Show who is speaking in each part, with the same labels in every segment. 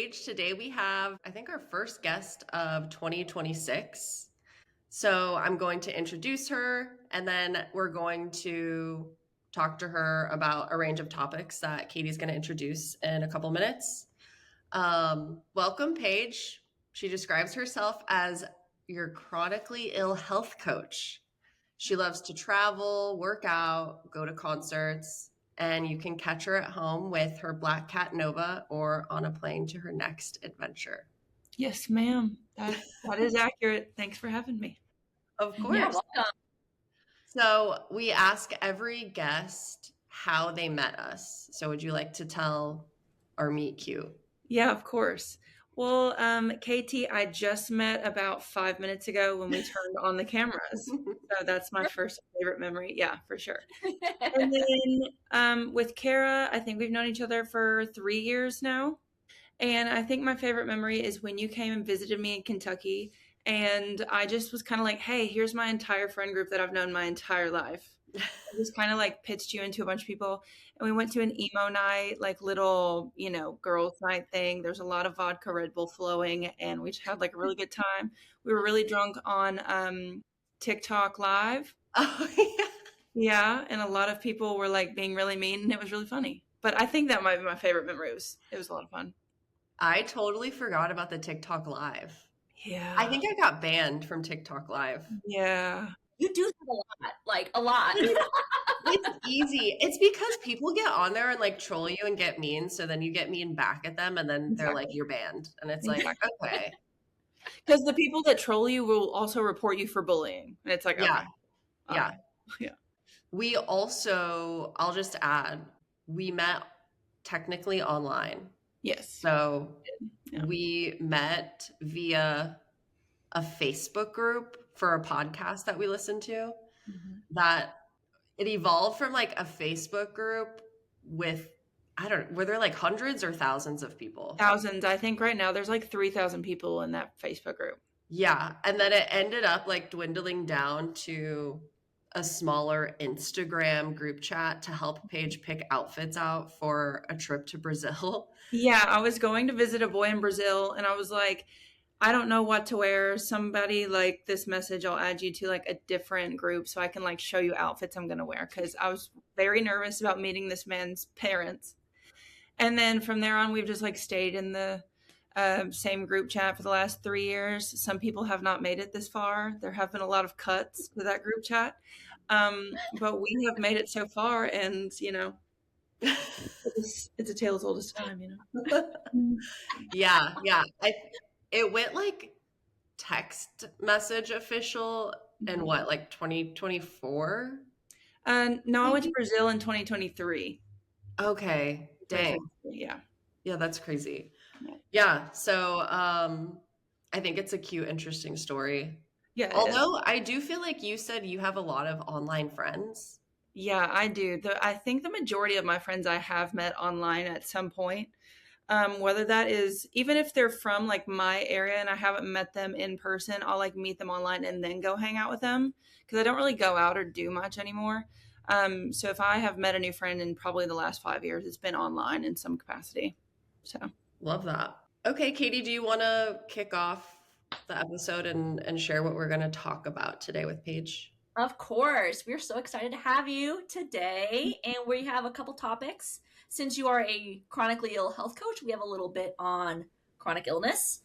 Speaker 1: Paige. Today we have, I think, our first guest of 2026. So I'm going to introduce her, and then we're going to talk to her about a range of topics that Katie's going to introduce in a couple minutes. Welcome, Paige. She describes herself as your chronically ill health coach. She loves to travel, work out, go to concerts, and you can catch her at home with her black cat Nova or on a plane to her next adventure.
Speaker 2: Yes, ma'am. That is accurate. Thanks for having me.
Speaker 1: Of course.
Speaker 3: Yeah, welcome.
Speaker 1: So we ask every guest how they met us. So would you like to tell our meet cute?
Speaker 2: Yeah, of course. Well, KT, I just met about 5 minutes ago when we turned on the cameras. So that's my first favorite memory. Yeah, for sure. And then with Carrah, I think we've known each other for 3 years now. And I think my favorite memory is when you came and visited me in Kentucky. And I just was kind of like, hey, here's my entire friend group that I've known my entire life. I just kind of like pitched you into a bunch of people. And we went to an emo night, like little, girls' night thing. There's a lot of vodka Red Bull flowing. And we just had like a really good time. We were really drunk on TikTok Live.
Speaker 1: Oh, yeah.
Speaker 2: Yeah. And a lot of people were like being really mean. And it was really funny. But I think that might be my favorite memory. It was a lot of fun.
Speaker 1: I totally forgot about the TikTok Live.
Speaker 2: Yeah.
Speaker 1: I think I got banned from TikTok Live.
Speaker 2: Yeah.
Speaker 3: You do that a lot, like a lot.
Speaker 1: It's easy. It's because people get on there and like troll you and get mean. So then you get mean back at them and then they're like, you're banned. And it's like, okay.
Speaker 2: Because the people that troll you will also report you for bullying. And it's like,
Speaker 1: yeah.
Speaker 2: Okay.
Speaker 1: Yeah.
Speaker 2: Yeah.
Speaker 1: We also, I'll just add, we met technically online.
Speaker 2: Yes.
Speaker 1: So we met via a Facebook group for a podcast that we listened to.
Speaker 2: Mm-hmm.
Speaker 1: That it evolved from like a Facebook group with, were there like hundreds or thousands of people?
Speaker 2: Thousands. I think right now there's like 3,000 people in that Facebook group.
Speaker 1: Yeah. And then it ended up like dwindling down to a smaller Instagram group chat to help Paige pick outfits out for a trip to Brazil.
Speaker 2: Yeah, I was going to visit a boy in Brazil and I was like, I don't know what to wear. Somebody like this message, I'll add you to like a different group so I can like show you outfits I'm going to wear. Cause I was very nervous about meeting this man's parents. And then from there on, we've just like stayed in the same group chat for the last 3 years. Some people have not made it this far. There have been a lot of cuts to that group chat. But we have made it so far and, it's a tale as old as time,
Speaker 1: Yeah. It went like text message official in what, like 2024?
Speaker 2: No, I went to Brazil in 2023.
Speaker 1: Okay. Dang.
Speaker 2: Yeah.
Speaker 1: Yeah, that's crazy. Yeah. So I think it's a cute, interesting story.
Speaker 2: Yeah.
Speaker 1: Although I do feel like you said you have a lot of online friends.
Speaker 2: Yeah, I do. I think the majority of my friends I have met online at some point. Whether that is, even if they're from like my area and I haven't met them in person, I'll like meet them online and then go hang out with them because I don't really go out or do much anymore. So if I have met a new friend in probably the last 5 years, it's been online in some capacity. So
Speaker 1: love that. Okay, Katie, do you want to kick off the episode and share what we're going to talk about today with Paige?
Speaker 3: Of course. We're so excited to have you today. And we have a couple topics. Since you are a chronically ill health coach, we have a little bit on chronic illness.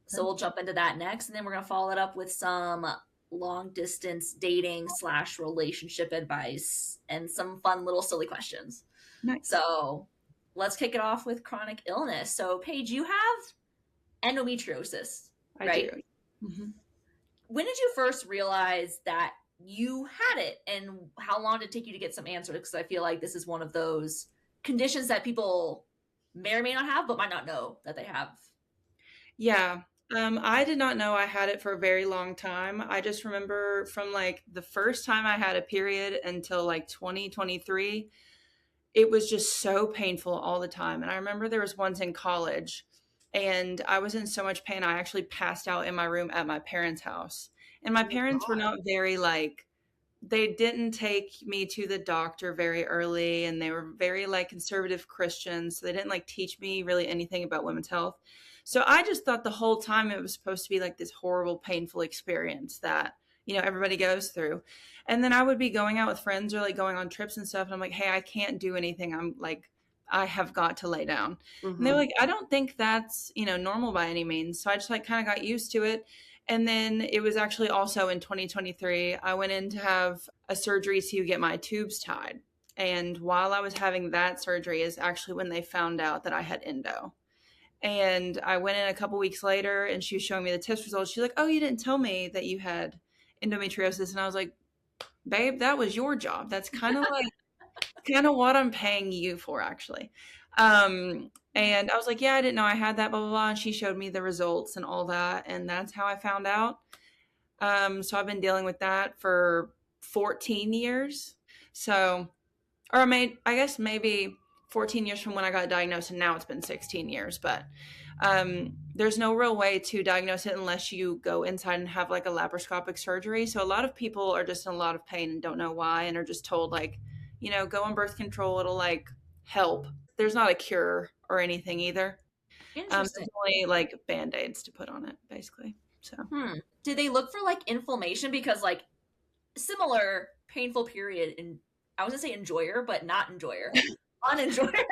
Speaker 3: So we'll jump into that next. And then we're going to follow it up with some long distance dating / relationship advice and some fun little silly questions.
Speaker 2: Nice.
Speaker 3: So let's kick it off with chronic illness. So Paige, you have endometriosis, right?
Speaker 2: I do. Mm-hmm.
Speaker 3: When did you first realize that you had it and how long did it take you to get some answers? Because I feel like this is one of those conditions that people may or may not have, but might not know that they have.
Speaker 2: Yeah. I did not know I had it for a very long time. I just remember from like the first time I had a period until like 2023, it was just so painful all the time. And I remember there was once in college and I was in so much pain. I actually passed out in my room at my parents' house. And my parents were not very like they didn't take me to the doctor very early, and they were very like conservative Christians. So they didn't like teach me really anything about women's health. So I just thought the whole time it was supposed to be like this horrible, painful experience that, everybody goes through. And then I would be going out with friends or like going on trips and stuff. And I'm like, hey, I can't do anything. I'm like, I have got to lay down. And they're like, I don't think that's, normal by any means. So I just like kind of got used to it. And then it was actually also in 2023, I went in to have a surgery to get my tubes tied. And while I was having that surgery is actually when they found out that I had endo. And I went in a couple weeks later and she was showing me the test results. She's like, oh, you didn't tell me that you had endometriosis. And I was like, babe, that was your job. That's kind of what I'm paying you for, actually. And I was like, yeah, I didn't know I had that, blah, blah, blah. And she showed me the results and all that. And that's how I found out. So I've been dealing with that for 14 years. So, or I guess maybe 14 years from when I got diagnosed, and now it's been 16 years. But there's no real way to diagnose it unless you go inside and have like a laparoscopic surgery. So a lot of people are just in a lot of pain and don't know why, and are just told like, go on birth control, it'll like help. There's not a cure or anything either. There's only like Band-Aids to put on it, basically. So
Speaker 3: do they look for like inflammation? Because like similar painful period, and I was gonna say enjoyer, but not enjoyer. Unenjoyer.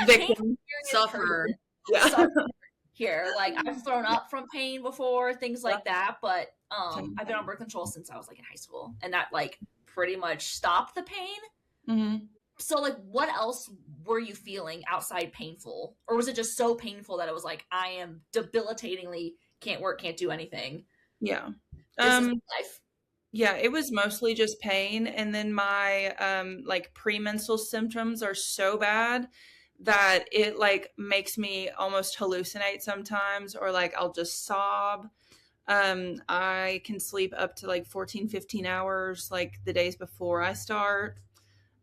Speaker 1: Victim. Sufferer.
Speaker 2: Yeah.
Speaker 3: Sufferer here. Like I've thrown up from pain before, things like that. But I've been on birth control since I was like in high school, and that like pretty much stopped the pain.
Speaker 2: Mm-hmm.
Speaker 3: So like what else were you feeling outside painful? Or was it just so painful that it was like, I am debilitatingly can't work, can't do anything?
Speaker 2: Yeah.
Speaker 3: This is life.
Speaker 2: Yeah, it was mostly just pain. And then my like premenstrual symptoms are so bad that it like makes me almost hallucinate sometimes, or like I'll just sob. I can sleep up to like 14, 15 hours like the days before I start.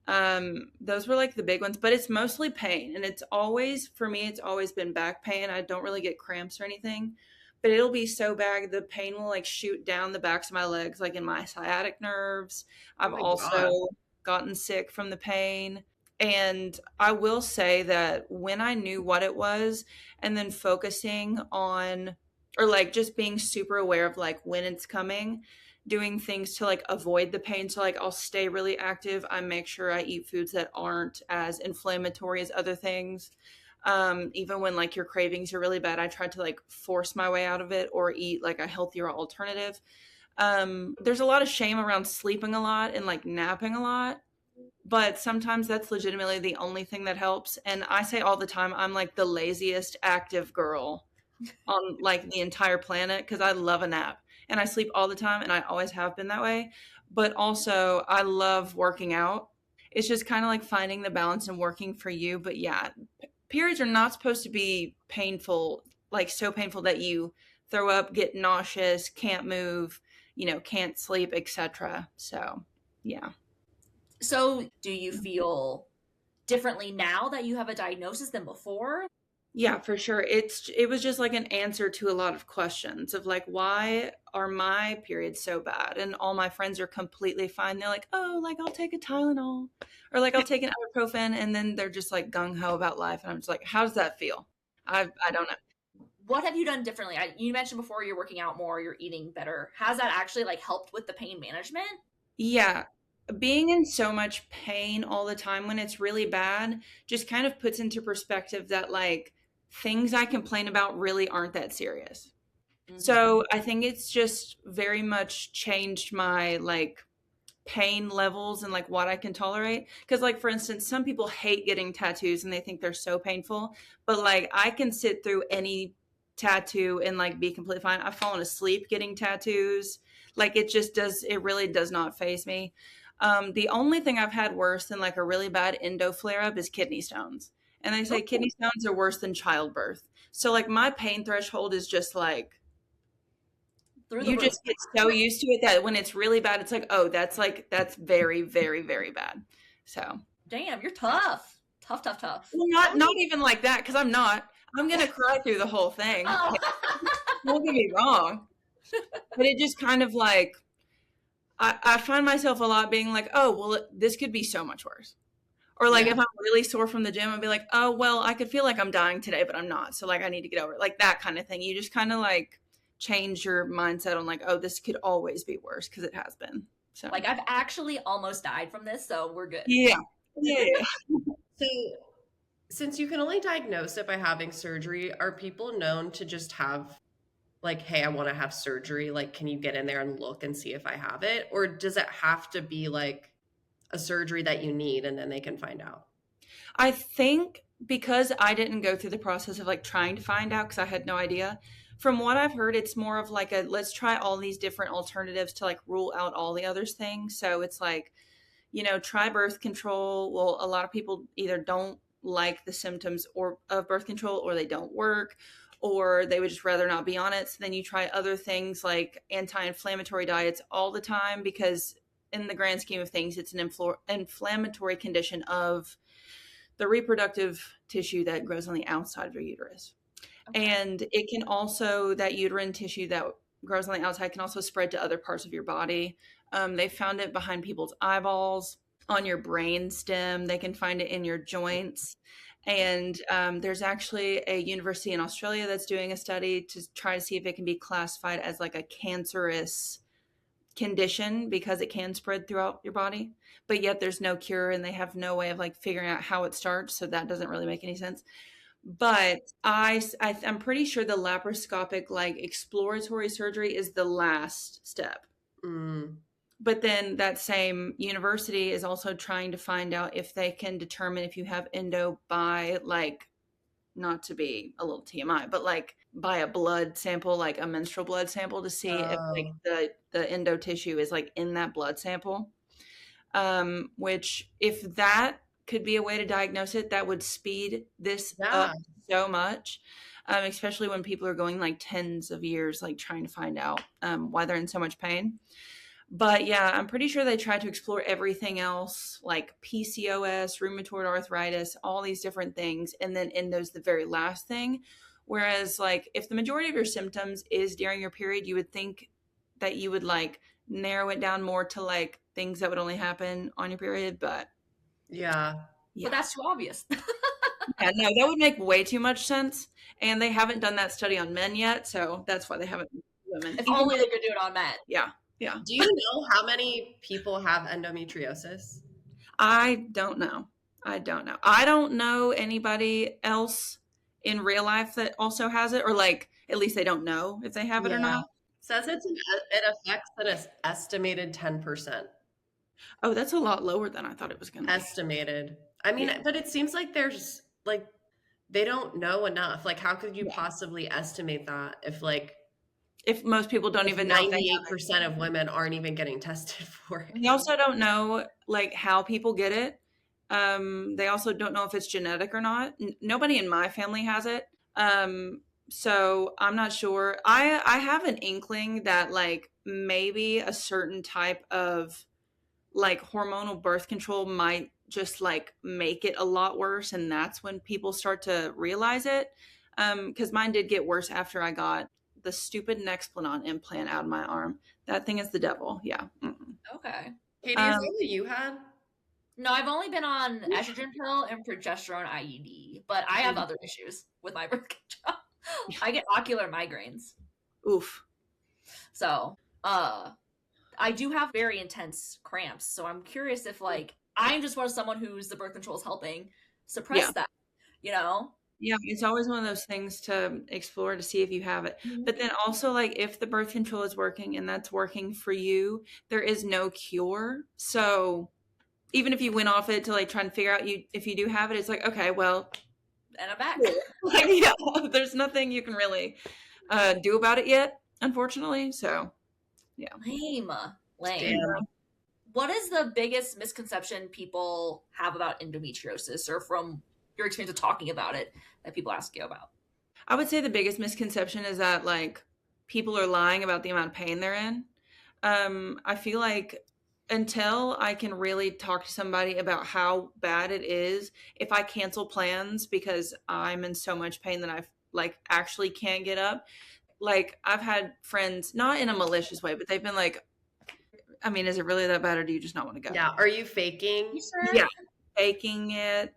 Speaker 2: Those were like the big ones, but it's mostly pain. And it's always, for me, it's always been back pain. I don't really get cramps or anything, but it'll be so bad. The pain will like shoot down the backs of my legs, like in my sciatic nerves. I've also gotten sick from the pain. And I will say that when I knew what it was, and then focusing on, or like just being super aware of like when it's coming, doing things to like avoid the pain. So like I'll stay really active. I make sure I eat foods that aren't as inflammatory as other things. Even when like your cravings are really bad, I try to like force my way out of it or eat like a healthier alternative. There's a lot of shame around sleeping a lot and like napping a lot, but sometimes that's legitimately the only thing that helps. And I say all the time, I'm like the laziest active girl on like the entire planet, because I love a nap. And I sleep all the time, and I always have been that way. But also, I love working out. It's just kind of like finding the balance and working for you. But yeah, periods are not supposed to be painful, like so painful that you throw up, get nauseous, can't move, can't sleep, etc. So, yeah.
Speaker 3: So, do you feel differently now that you have a diagnosis than before?
Speaker 2: Yeah, for sure. It was just like an answer to a lot of questions of like, why are my periods so bad? And all my friends are completely fine. They're like, oh, like I'll take a Tylenol, or like I'll take an ibuprofen, and then they're just like gung ho about life. And I'm just like, how does that feel? I don't know.
Speaker 3: What have you done differently? You mentioned before you're working out more, you're eating better. Has that actually like helped with the pain management?
Speaker 2: Yeah. Being in so much pain all the time when it's really bad just kind of puts into perspective that like things I complain about really aren't that serious. Mm-hmm. So I think it's just very much changed my like pain levels and like what I can tolerate. Because like, for instance, some people hate getting tattoos and they think they're so painful, but like I can sit through any tattoo and like be completely fine. I've fallen asleep getting tattoos. Like it really does not faze me. The only thing I've had worse than like a really bad endo flare-up is kidney stones. And they say kidney stones are worse than childbirth. So like my pain threshold is just like, you just get so used to it that when it's really bad, it's like, oh, that's very, very, very bad. So.
Speaker 3: Damn, you're tough. Tough.
Speaker 2: Well, not even like that, because I'm going to cry through the whole thing. Oh. Don't get me wrong. But it just kind of like, I find myself a lot being like, oh, well, this could be so much worse. Or like if I'm really sore from the gym, I'd be like, oh, well, I could feel like I'm dying today, but I'm not. So like I need to get over it. Like that kind of thing. You just kind of like change your mindset on like, oh, this could always be worse because it has been. So
Speaker 3: Like I've actually almost died from this, so we're good.
Speaker 2: yeah.
Speaker 1: So, since you can only diagnose it by having surgery, are people known to just have like, hey, I want to have surgery? Like, can you get in there and look and see if I have it? Or does it have to be like a surgery that you need and then they can find out?
Speaker 2: I think because I didn't go through the process of like trying to find out because I had no idea. From what I've heard, it's more of like a let's try all these different alternatives to like rule out all the other things. So it's like, try birth control. Well, a lot of people either don't like the symptoms or of birth control or they don't work or they would just rather not be on it. So then you try other things like anti-inflammatory diets all the time because in the grand scheme of things, it's an inflammatory condition of the reproductive tissue that grows on the outside of your uterus. Okay. And it can also, that uterine tissue that grows on the outside can also spread to other parts of your body. They found it behind people's eyeballs, on your brain stem. They can find it in your joints. And there's actually a university in Australia that's doing a study to try to see if it can be classified as like a cancerous condition because it can spread throughout your body, but yet there's no cure and they have no way of like figuring out how it starts. So that doesn't really make any sense. But I'm pretty sure the laparoscopic like exploratory surgery is the last step. But then that same university is also trying to find out if they can determine if you have endo by like, not to be a little TMI, but like by a blood sample, like a menstrual blood sample to see if like the endo tissue is like in that blood sample. Which if that could be a way to diagnose it, that would speed this up so much. Especially when people are going like tens of years, like trying to find out why they're in so much pain. But yeah, I'm pretty sure they tried to explore everything else, like PCOS, rheumatoid arthritis, all these different things. And then endo's the very last thing. Whereas like if the majority of your symptoms is during your period, you would think that you would like narrow it down more to like things that would only happen on your period. But
Speaker 1: yeah.
Speaker 3: But that's too obvious.
Speaker 2: Yeah, no, that would make way too much sense. And they haven't done that study on men yet. So that's why they haven't women.
Speaker 3: If only they could do it on men.
Speaker 2: Yeah. Yeah.
Speaker 1: Do you know how many people have endometriosis?
Speaker 2: I don't know. I don't know anybody else in real life that also has it, or like at least they don't know if they have it or not.
Speaker 1: Says it affects an estimated 10%.
Speaker 2: Oh, that's a lot lower than I thought it was going to be.
Speaker 1: Estimated. I mean, but it seems like there's like they don't know enough. Like, how could you possibly estimate that if most people don't even know? 98% of women aren't even getting tested for it.
Speaker 2: They also don't know like how people get it. They also don't know if it's genetic or not. Nobody in my family has it. So I'm not sure. I have an inkling that like maybe a certain type of like hormonal birth control might just like make it a lot worse. And that's when people start to realize it. Because mine did get worse after I got the stupid Nexplanon implant out of my arm. That thing is the devil. Yeah.
Speaker 3: Okay.
Speaker 1: Katie, is that what you had?
Speaker 3: No, I've only been on estrogen pill and progesterone IUD, but I have other issues with my birth control. I get ocular migraines.
Speaker 2: Oof.
Speaker 3: So, I do have very intense cramps. So I'm curious if like I'm just someone who's the birth control is helping suppress that,
Speaker 2: Yeah, it's always one of those things to explore to see if you have it. But then also like if the birth control is working and that's working for you, there is no cure. So even if you went off it to like try and figure out if you do have it, it's like, okay, well.
Speaker 3: And I'm back.
Speaker 2: Like, yeah, there's nothing you can really do about it yet, unfortunately. So, yeah.
Speaker 3: Lame. What is the biggest misconception people have about endometriosis, or from your experience of talking about it, that people ask you about?
Speaker 2: I would say the biggest misconception is that like people are lying about the amount of pain they're in. I feel like until I can really talk to somebody about how bad it is, if I cancel plans because I'm in so much pain that I like actually can't get up. Like I've had friends, not in a malicious way, but they've been like, I mean, is it really that bad, or do you just not want to go?
Speaker 1: Yeah. Are you faking?
Speaker 3: You sure?
Speaker 2: Yeah. Faking it.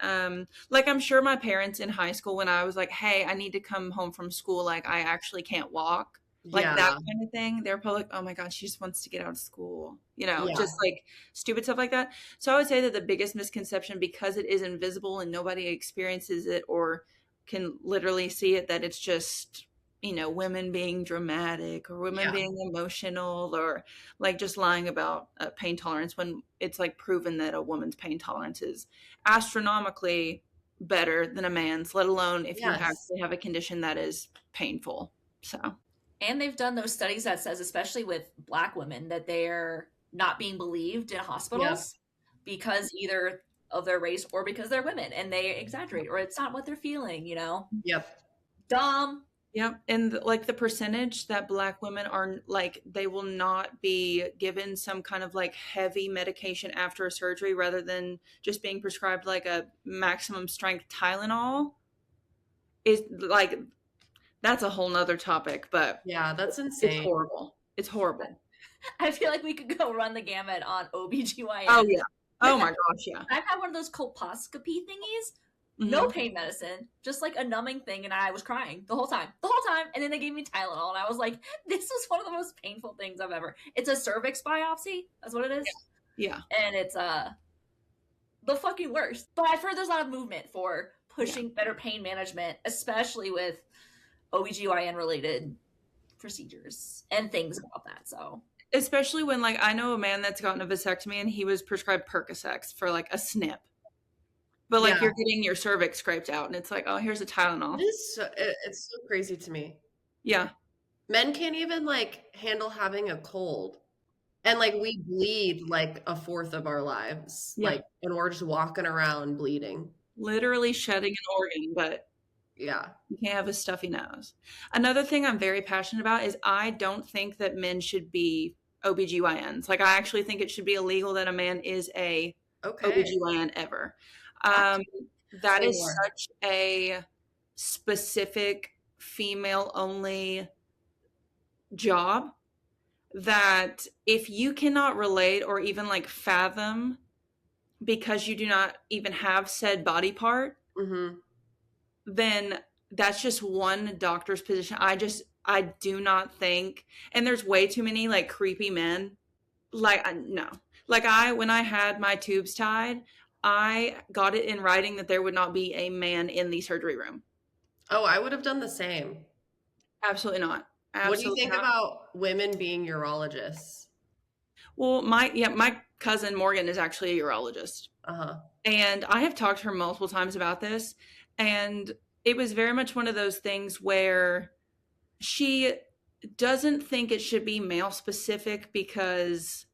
Speaker 2: Like, I'm sure my parents in high school, when I was like, hey, I need to come home from school, like I actually can't walk, like that
Speaker 1: Yeah.
Speaker 2: kind of thing, they're probably like, oh my god, she just wants to get out of school,
Speaker 1: Yeah.
Speaker 2: just like stupid stuff like that. So I would say that the biggest misconception, because it is invisible and nobody experiences it or can literally see it, that it's just women being dramatic or women
Speaker 1: Yeah.
Speaker 2: being emotional, or like just lying about pain tolerance, when it's like proven that a woman's pain tolerance is astronomically better than a man's, let alone if you
Speaker 1: Yes.
Speaker 2: actually have a condition that is painful. So
Speaker 3: And they've done those studies that says, especially with Black women, that they're not being believed in hospitals because either of their race or because they're women, and they exaggerate, or it's not what they're feeling,
Speaker 1: Yep.
Speaker 3: Dumb.
Speaker 2: yeah, and like the percentage that Black women are, like, they will not be given some kind of like heavy medication after a surgery, rather than just being prescribed like a maximum strength Tylenol, is like, that's a whole nother topic, but
Speaker 1: Yeah. That's
Speaker 2: it's
Speaker 1: insane.
Speaker 2: horrible. It's horrible.
Speaker 3: I feel like we could go run the gamut on OBGYN.
Speaker 2: Oh yeah. Oh my gosh, yeah.
Speaker 3: I've had one of those colposcopy thingies.
Speaker 2: Mhm.
Speaker 3: No pain medicine, just like a numbing thing, and I was crying the whole time. And then they gave me Tylenol, and I was like, this was one of the most painful things I've ever. It's a cervix biopsy. That's what it is.
Speaker 2: Yeah.
Speaker 3: And it's the fucking worst. But I've heard there's a lot of movement for pushing better pain management, especially with OBGYN related procedures and things about that. So
Speaker 2: Especially when, like, I know a man that's gotten a vasectomy and he was prescribed Percocets for like a snip. But like,
Speaker 1: Yeah.
Speaker 2: you're getting your cervix scraped out, and it's like, oh, here's a Tylenol.
Speaker 1: It's so crazy to me.
Speaker 2: Yeah.
Speaker 1: Men can't even like handle having a cold. And like we bleed like a fourth of our lives.
Speaker 2: Yeah.
Speaker 1: Like, and we're just walking around bleeding.
Speaker 2: Literally shedding an organ, but
Speaker 1: Yeah.
Speaker 2: you can't have a stuffy nose. Another thing I'm very passionate about is I don't think that men should be OBGYNs. Like, I actually think it should be illegal that a man is a
Speaker 1: Okay.
Speaker 2: OBGYN ever. That is such a specific female-only job that if you cannot relate or even like fathom, because you do not even have said body part,
Speaker 1: Mm-hmm.
Speaker 2: then that's just one doctor's position. I do not think, and there's way too many like creepy men. Like, no. Like, when I had my tubes tied, I got it in writing that there would not be a man in the surgery room.
Speaker 1: Oh, I would have done the same.
Speaker 2: Absolutely not. Absolutely
Speaker 1: what do you think
Speaker 2: not.
Speaker 1: about women being urologists?
Speaker 2: Well, my cousin Morgan is actually a urologist.
Speaker 1: Uh-huh.
Speaker 2: And I have talked to her multiple times about this. And it was very much one of those things where she doesn't think it should be male specific, because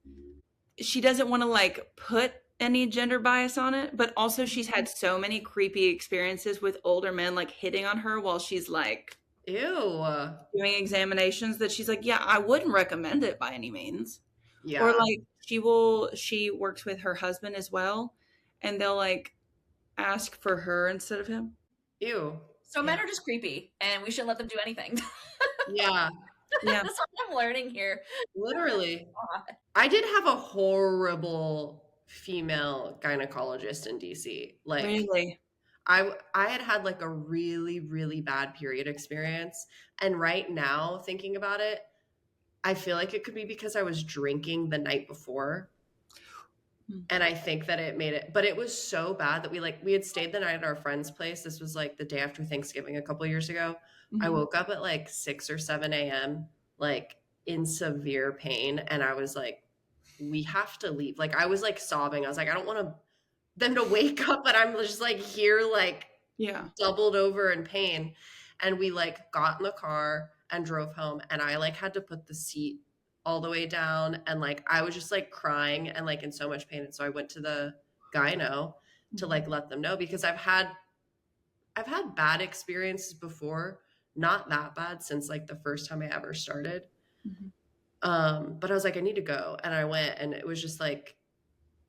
Speaker 2: she doesn't want to like put any gender bias on it. But also, she's had so many creepy experiences with older men like hitting on her while she's like
Speaker 1: Ew.
Speaker 2: doing examinations, that she's like, yeah, I wouldn't recommend it by any means.
Speaker 1: Yeah.
Speaker 2: Or like, she works with her husband as well, and they'll like ask for her instead of him.
Speaker 1: Ew.
Speaker 3: So men are just creepy, and we shouldn't let them do anything.
Speaker 1: Yeah.
Speaker 2: Yeah.
Speaker 3: That's what I'm learning here.
Speaker 1: Literally. I did have a horrible female gynecologist in DC. Like,
Speaker 2: Really?
Speaker 1: I had like a really, really bad period experience. And right now, thinking about it, I feel like it could be because I was drinking the night before. And I think that it made it, but it was so bad that we had stayed the night at our friend's place. This was like the day after Thanksgiving a couple years ago. I woke up at like 6 or 7 a.m., like in severe pain. And I was like, we have to leave. Like, I was like sobbing. I was like, I don't want them to wake up, but I'm just like here, like doubled over in pain. And we like got in the car and drove home. And I like had to put the seat all the way down. And like, I was just like crying and like in so much pain. And so I went to the gyno to like let them know, because I've had bad experiences before. Not that bad since like the first time I ever started. But I was like, I need to go. And I went, and it was just like,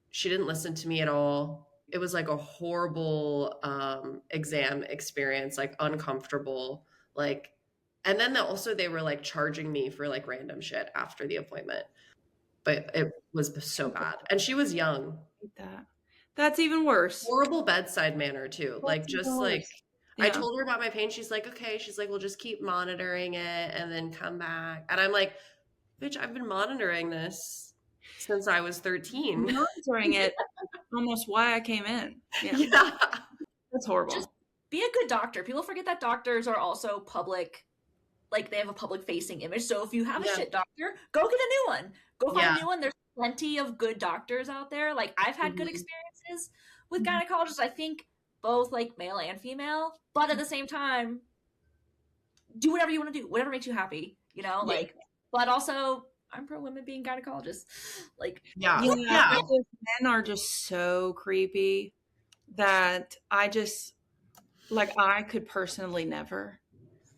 Speaker 1: she didn't listen to me at all. It was like a horrible exam experience, like uncomfortable, like, and then also they were like charging me for like random shit after the appointment. but it was so bad. And she was young.
Speaker 2: That. That's even worse.
Speaker 1: Horrible bedside manner too. Like
Speaker 2: That's
Speaker 1: just
Speaker 2: even
Speaker 1: like
Speaker 2: worse.
Speaker 1: I
Speaker 2: Yeah.
Speaker 1: told her about my pain. She's like, okay. She's like, we'll just keep monitoring it and then come back. And I'm like, bitch, I've been monitoring this since I was 13.
Speaker 2: Monitoring it almost why I came in. Yeah.
Speaker 1: Yeah.
Speaker 2: That's horrible.
Speaker 3: Just be a good doctor. People forget that doctors are also public, like they have a public facing image. So if you have a
Speaker 1: Yeah.
Speaker 3: shit doctor, go get a new one. Go find
Speaker 1: Yeah.
Speaker 3: a new one. There's plenty of good doctors out there. Like I've had good
Speaker 1: Mhm.
Speaker 3: experiences with gynecologists. I think both like male and female, but at the same time, do whatever you want to do, whatever makes you happy, you know,
Speaker 2: Yeah.
Speaker 3: like, but also I'm pro women being gynecologists. Like,
Speaker 1: Yeah.
Speaker 2: Yeah.
Speaker 1: Yeah.
Speaker 2: Men are just so creepy that I just, like, I could personally never,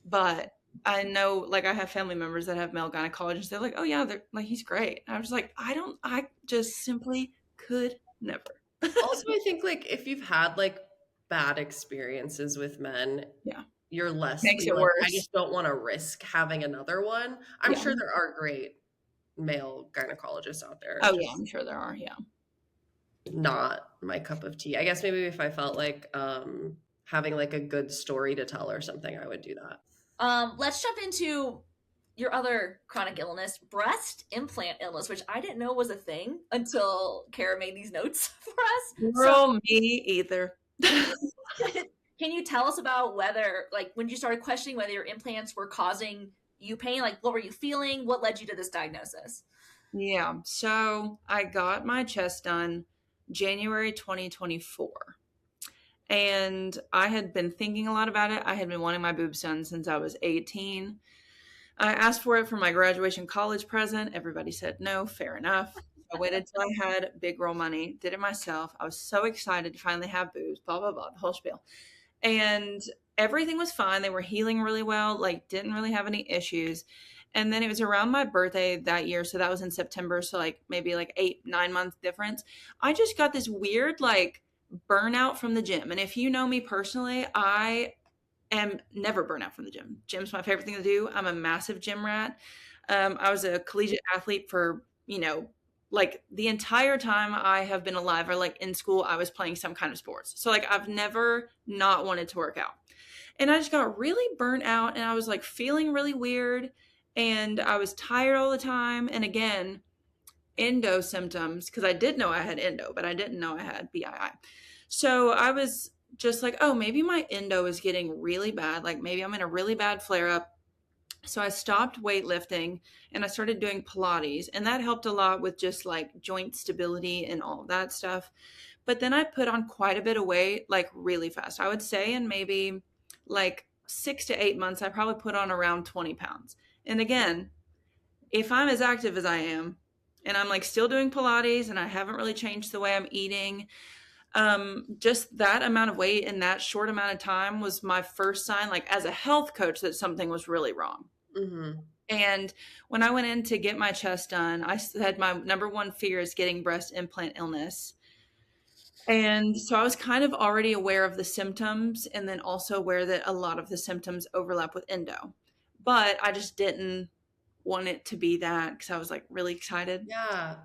Speaker 2: but I know, like, I have family members that have male gynecologists. They're like, oh yeah, they're like, he's great. I was like, I just simply could never.
Speaker 1: Also, I think like if you've had like bad experiences with men,
Speaker 2: Yeah.
Speaker 1: you're less
Speaker 2: Makes it
Speaker 1: like, I
Speaker 2: worse.
Speaker 1: just don't want to risk having another one. I'm
Speaker 2: Yeah.
Speaker 1: sure there are great male gynecologists out there.
Speaker 2: Oh
Speaker 1: just
Speaker 2: yeah, I'm sure there are. Yeah.
Speaker 1: not my cup of tea. I guess maybe if I felt like having like a good story to tell or something, I would do that.
Speaker 3: let's jump into your other chronic illness, breast implant illness, which I didn't know was a thing until Carrah made these notes for us.
Speaker 2: Girl, me either.
Speaker 3: Can you tell us about whether, like, when you started questioning whether your implants were causing you pain, like, what were you feeling? What led you to this diagnosis?
Speaker 2: Yeah. So I got my chest done January 2024. And I had been thinking a lot about it. I had been wanting my boobs done since I was 18. I asked for it for my graduation college present. Everybody said no. Fair enough. I waited till I had big girl money, did it myself. I was so excited to finally have boobs, blah, blah, blah, the whole spiel. And everything was fine. They were healing really well, like didn't really have any issues. And then it was around my birthday that year. So that was in September. So like maybe like 8-9 month difference. I just got this weird like burnout from the gym. And if you know me personally, I am never burnt out from the gym. Gym's my favorite thing to do. I'm a massive gym rat. I was a collegiate athlete for, like the entire time I have been alive, or like in school, I was playing some kind of sports. So like I've never not wanted to work out. And I just got really burnt out and I was like feeling really weird and I was tired all the time. And again, endo symptoms, because I did know I had endo, but I didn't know I had BII. So I was just like, oh, maybe my endo is getting really bad. Like maybe I'm in a really bad flare up. So I stopped weightlifting and I started doing Pilates, and that helped a lot with just like joint stability and all that stuff. But then I put on quite a bit of weight, like really fast. I would say in maybe like 6 to 8 months, I probably put on around 20 pounds. And again, if I'm as active as I am and I'm like still doing Pilates and I haven't really changed the way I'm eating, just that amount of weight in that short amount of time was my first sign, like as a health coach, that something was really wrong.
Speaker 1: Mm-hmm.
Speaker 2: And when I went in to get my chest done, I said my number one fear is getting breast implant illness. And so I was kind of already aware of the symptoms and then also aware that a lot of the symptoms overlap with endo. But I just didn't want it to be that because I was like really excited.
Speaker 1: Yeah.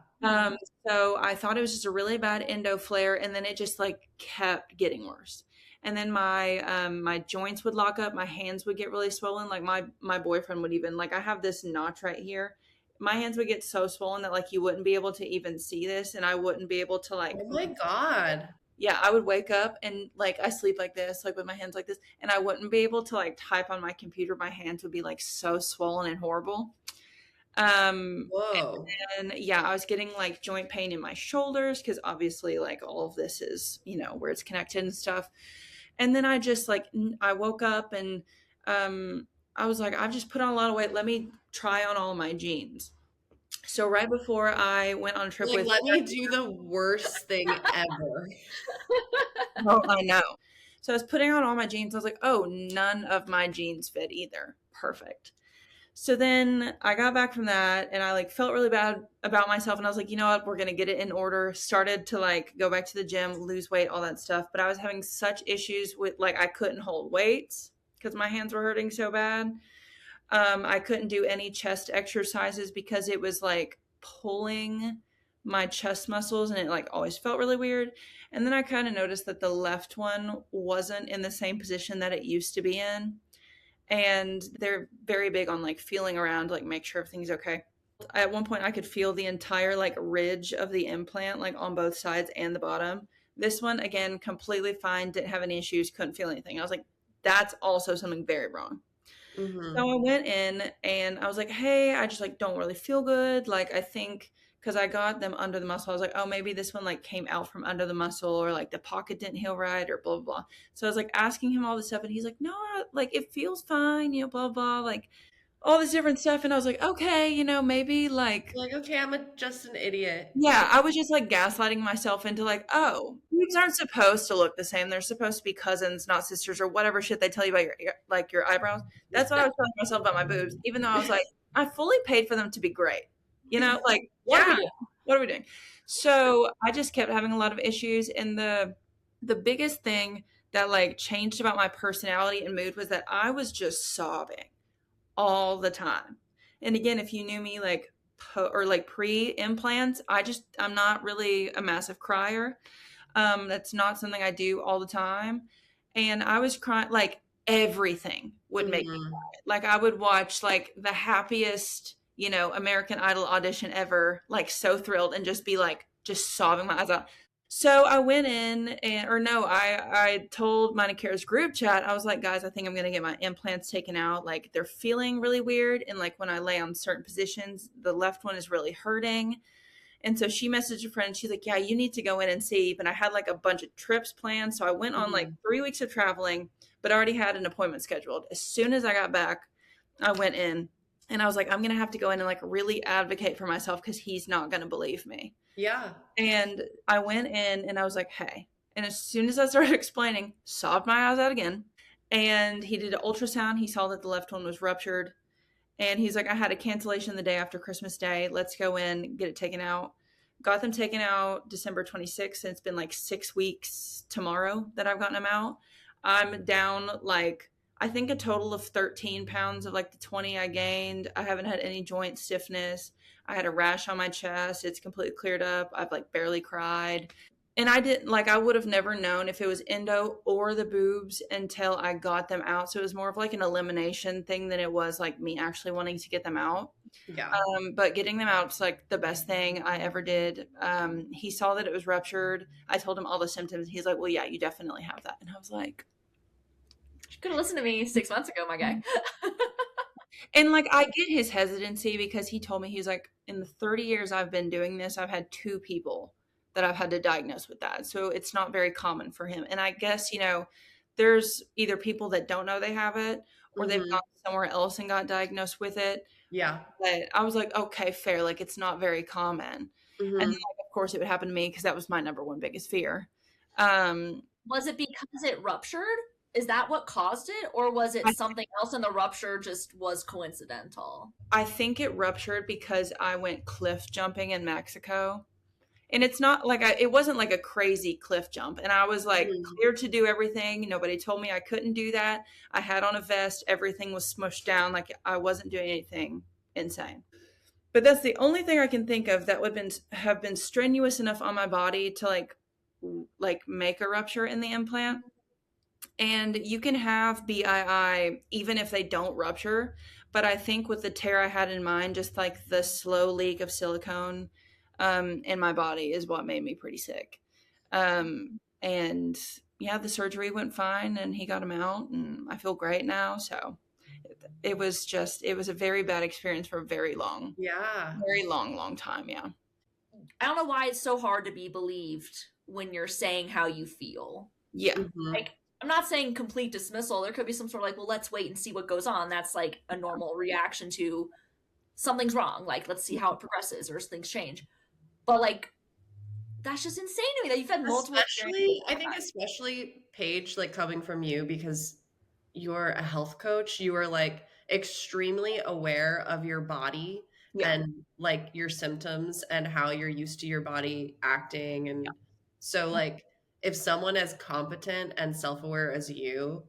Speaker 2: So I thought it was just a really bad endo flare, and then it just like kept getting worse. And then my joints would lock up, my hands would get really swollen. Like my boyfriend would even, like, I have this notch right here. My hands would get so swollen that like you wouldn't be able to even see this, and I wouldn't be able to like.
Speaker 1: Oh my God.
Speaker 2: Yeah, I would wake up and like I sleep like this, like with my hands like this, and I wouldn't be able to like type on my computer. My hands would be like so swollen and horrible.
Speaker 1: Whoa.
Speaker 2: And yeah, I was getting like joint pain in my shoulders because obviously like all of this is, where it's connected and stuff. And then I just like, I woke up and I was like, I've just put on a lot of weight. Let me try on all my jeans. So right before I went on a trip with,
Speaker 1: let me do the worst thing ever.
Speaker 2: oh, I know. So I was putting on all my jeans. I was like, oh, none of my jeans fit either. Perfect. So then I got back from that and I like felt really bad about myself. And I was like, you know what, we're going to get it in order. Started to like go back to the gym, lose weight, all that stuff. But I was having such issues with like, I couldn't hold weights because my hands were hurting so bad. I couldn't do any chest exercises because it was like pulling my chest muscles, and it like always felt really weird. And then I kind of noticed that the left one wasn't in the same position that it used to be in. And they're very big on like feeling around, like make sure everything's okay. At one point I could feel the entire like ridge of the implant, like on both sides and the bottom. This one, again, completely fine, didn't have any issues, couldn't feel anything. I was like, that's also something very wrong.
Speaker 1: Mm-hmm.
Speaker 2: So I went in and I was like, hey, I just like don't really feel good. Like I think because I got them under the muscle, I was like, oh, maybe this one like came out from under the muscle, or like the pocket didn't heal right, or blah, blah, blah. So I was like asking him all this stuff, and he's like, no, like it feels fine, you know, blah, blah, like all this different stuff. And I was like, okay, you know, maybe like,
Speaker 1: Like, okay, just an idiot.
Speaker 2: yeah, I was just like gaslighting myself into like, oh, boobs aren't supposed to look the same. They're supposed to be cousins, not sisters, or whatever shit they tell you about like your eyebrows. That's what I was telling myself about my boobs, even though I was like, I fully paid for them to be great. You know, like what are we
Speaker 1: Yeah.
Speaker 2: doing? What are we doing? So I just kept having a lot of issues, and the biggest thing that like changed about my personality and mood was that I was just sobbing all the time. And again, if you knew me like or like pre-implants, I'm not really a massive crier. That's not something I do all the time. And I was crying, like everything would make me
Speaker 1: Mm-hmm.
Speaker 2: cry. Like I would watch like the happiest, you know, American Idol audition ever, like so thrilled, and just be like just sobbing my eyes out. So I went in and, or no, I told mine and Kara's group chat, I was like, guys, I think I'm going to get my implants taken out. Like they're feeling really weird. And like when I lay on certain positions, the left one is really hurting. And so she messaged a friend. She's like, yeah, you need to go in and see. But I had like a bunch of trips planned. So I went on like
Speaker 1: Mm-hmm.
Speaker 2: 3 weeks of traveling, but I already had an appointment scheduled. As soon as I got back, I went in and I was like, I'm going to have to go in and like really advocate for myself because he's not going to believe me.
Speaker 1: Yeah.
Speaker 2: And I went in and I was like, hey. And as soon as I started explaining, sobbed my eyes out again. And he did an ultrasound. He saw that the left one was ruptured. And he's like, I had a cancellation the day after Christmas Day. Let's go in, get it taken out. Got them taken out December 26th. And it's been like 6 weeks tomorrow that I've gotten them out. I'm down like, I think a total of 13 pounds of like the 20 I gained. I haven't had any joint stiffness. I had a rash on my chest. It's completely cleared up. I've like barely cried. And I didn't like, I would have never known if it was endo or the boobs until I got them out. So it was more of like an elimination thing than it was like me actually wanting to get them out.
Speaker 1: Yeah.
Speaker 2: But getting them out was like the best thing I ever did. He saw that it was ruptured. I told him all the symptoms. He's like, well, yeah, you definitely have that. And I was like,
Speaker 3: You could have listened to me 6 months ago, my guy.
Speaker 2: and like I get his hesitancy because he told me, he's like, in the 30 years I've been doing this, I've had 2 people that I've had to diagnose with that. So it's not very common for him. And I guess, you know, there's either people that don't know they have it, or they've
Speaker 1: Mm-hmm.
Speaker 2: gone somewhere else and got diagnosed with it.
Speaker 1: Yeah.
Speaker 2: But I was like, okay, fair. Like it's not very common. And then,
Speaker 1: Mm-hmm.
Speaker 2: like, of course it would happen to me because that was my number one biggest fear. Um,
Speaker 3: Was it because it ruptured? Is that what caused it? Or was it
Speaker 2: I,
Speaker 3: something else and the rupture just was coincidental?
Speaker 2: I think it ruptured because I went cliff jumping in Mexico. And it's not like it wasn't like a crazy cliff jump. And I was like
Speaker 1: Mm-hmm.
Speaker 2: cleared to do everything. Nobody told me I couldn't do that. I had on a vest. Everything was smushed down. Like I wasn't doing anything insane. But that's the only thing I can think of that would have been strenuous enough on my body to like make a rupture in the implant. And you can have BII even if they don't rupture. But I think with the tear I had in mind, just like the slow leak of silicone in my body is what made me pretty sick. And yeah, the surgery went fine and he got him out and I feel great now. So it was a very bad experience for a
Speaker 1: Yeah.
Speaker 2: very long time. Yeah.
Speaker 3: I don't know why it's so hard to be believed when you're saying how you feel.
Speaker 2: Yeah.
Speaker 1: Mm-hmm.
Speaker 3: Like, I'm not saying complete dismissal. There could be some sort of like, well, let's wait and see what goes on. That's like a normal reaction to something's wrong. Like, let's see how it progresses or things change. But like, that's just insane to me that you've had multiple
Speaker 1: Especially, I think, especially Paige, like coming from you because you're a health coach, you are like extremely aware of your body
Speaker 2: Yeah.
Speaker 1: and like your symptoms and how you're used to your body acting. And so, like, if someone as competent and self aware as you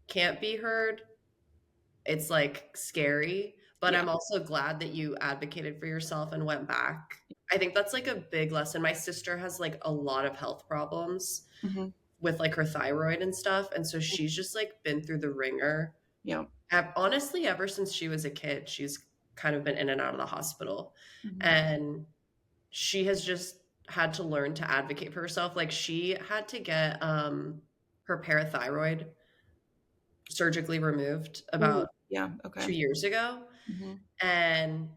Speaker 1: can't be heard, it's like scary. but
Speaker 2: Yeah.
Speaker 1: I'm also glad that you advocated for yourself and went back. I think that's like a big lesson. My sister has like a lot of health problems
Speaker 2: Mhm.
Speaker 1: with like her thyroid and stuff, and so she's just like been through the ringer.
Speaker 2: Yeah.
Speaker 1: Honestly, ever since she was a kid, she's kind of been in and out of the hospital.
Speaker 2: Mhm.
Speaker 1: And she has just had to learn to advocate for herself. Like she had to get her parathyroid surgically removed
Speaker 2: Ooh,
Speaker 1: about
Speaker 2: yeah, okay.
Speaker 1: 2 years ago.
Speaker 2: Mhm.
Speaker 1: And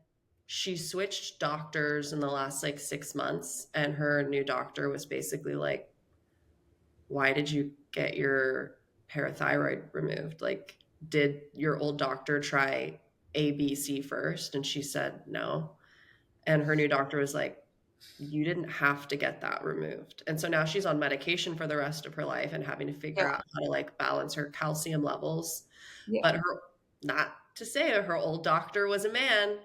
Speaker 1: she switched doctors in the last like 6 months. And her new doctor was basically like, why did you get your parathyroid removed? Like, did your old doctor try ABC first? And she said no. And her new doctor was like, you didn't have to get that removed. And so now she's on medication for the rest of her life and having to
Speaker 2: Yeah,
Speaker 1: figure out how to like balance her calcium levels.
Speaker 2: yeah.
Speaker 1: But her, not to say her old doctor was a man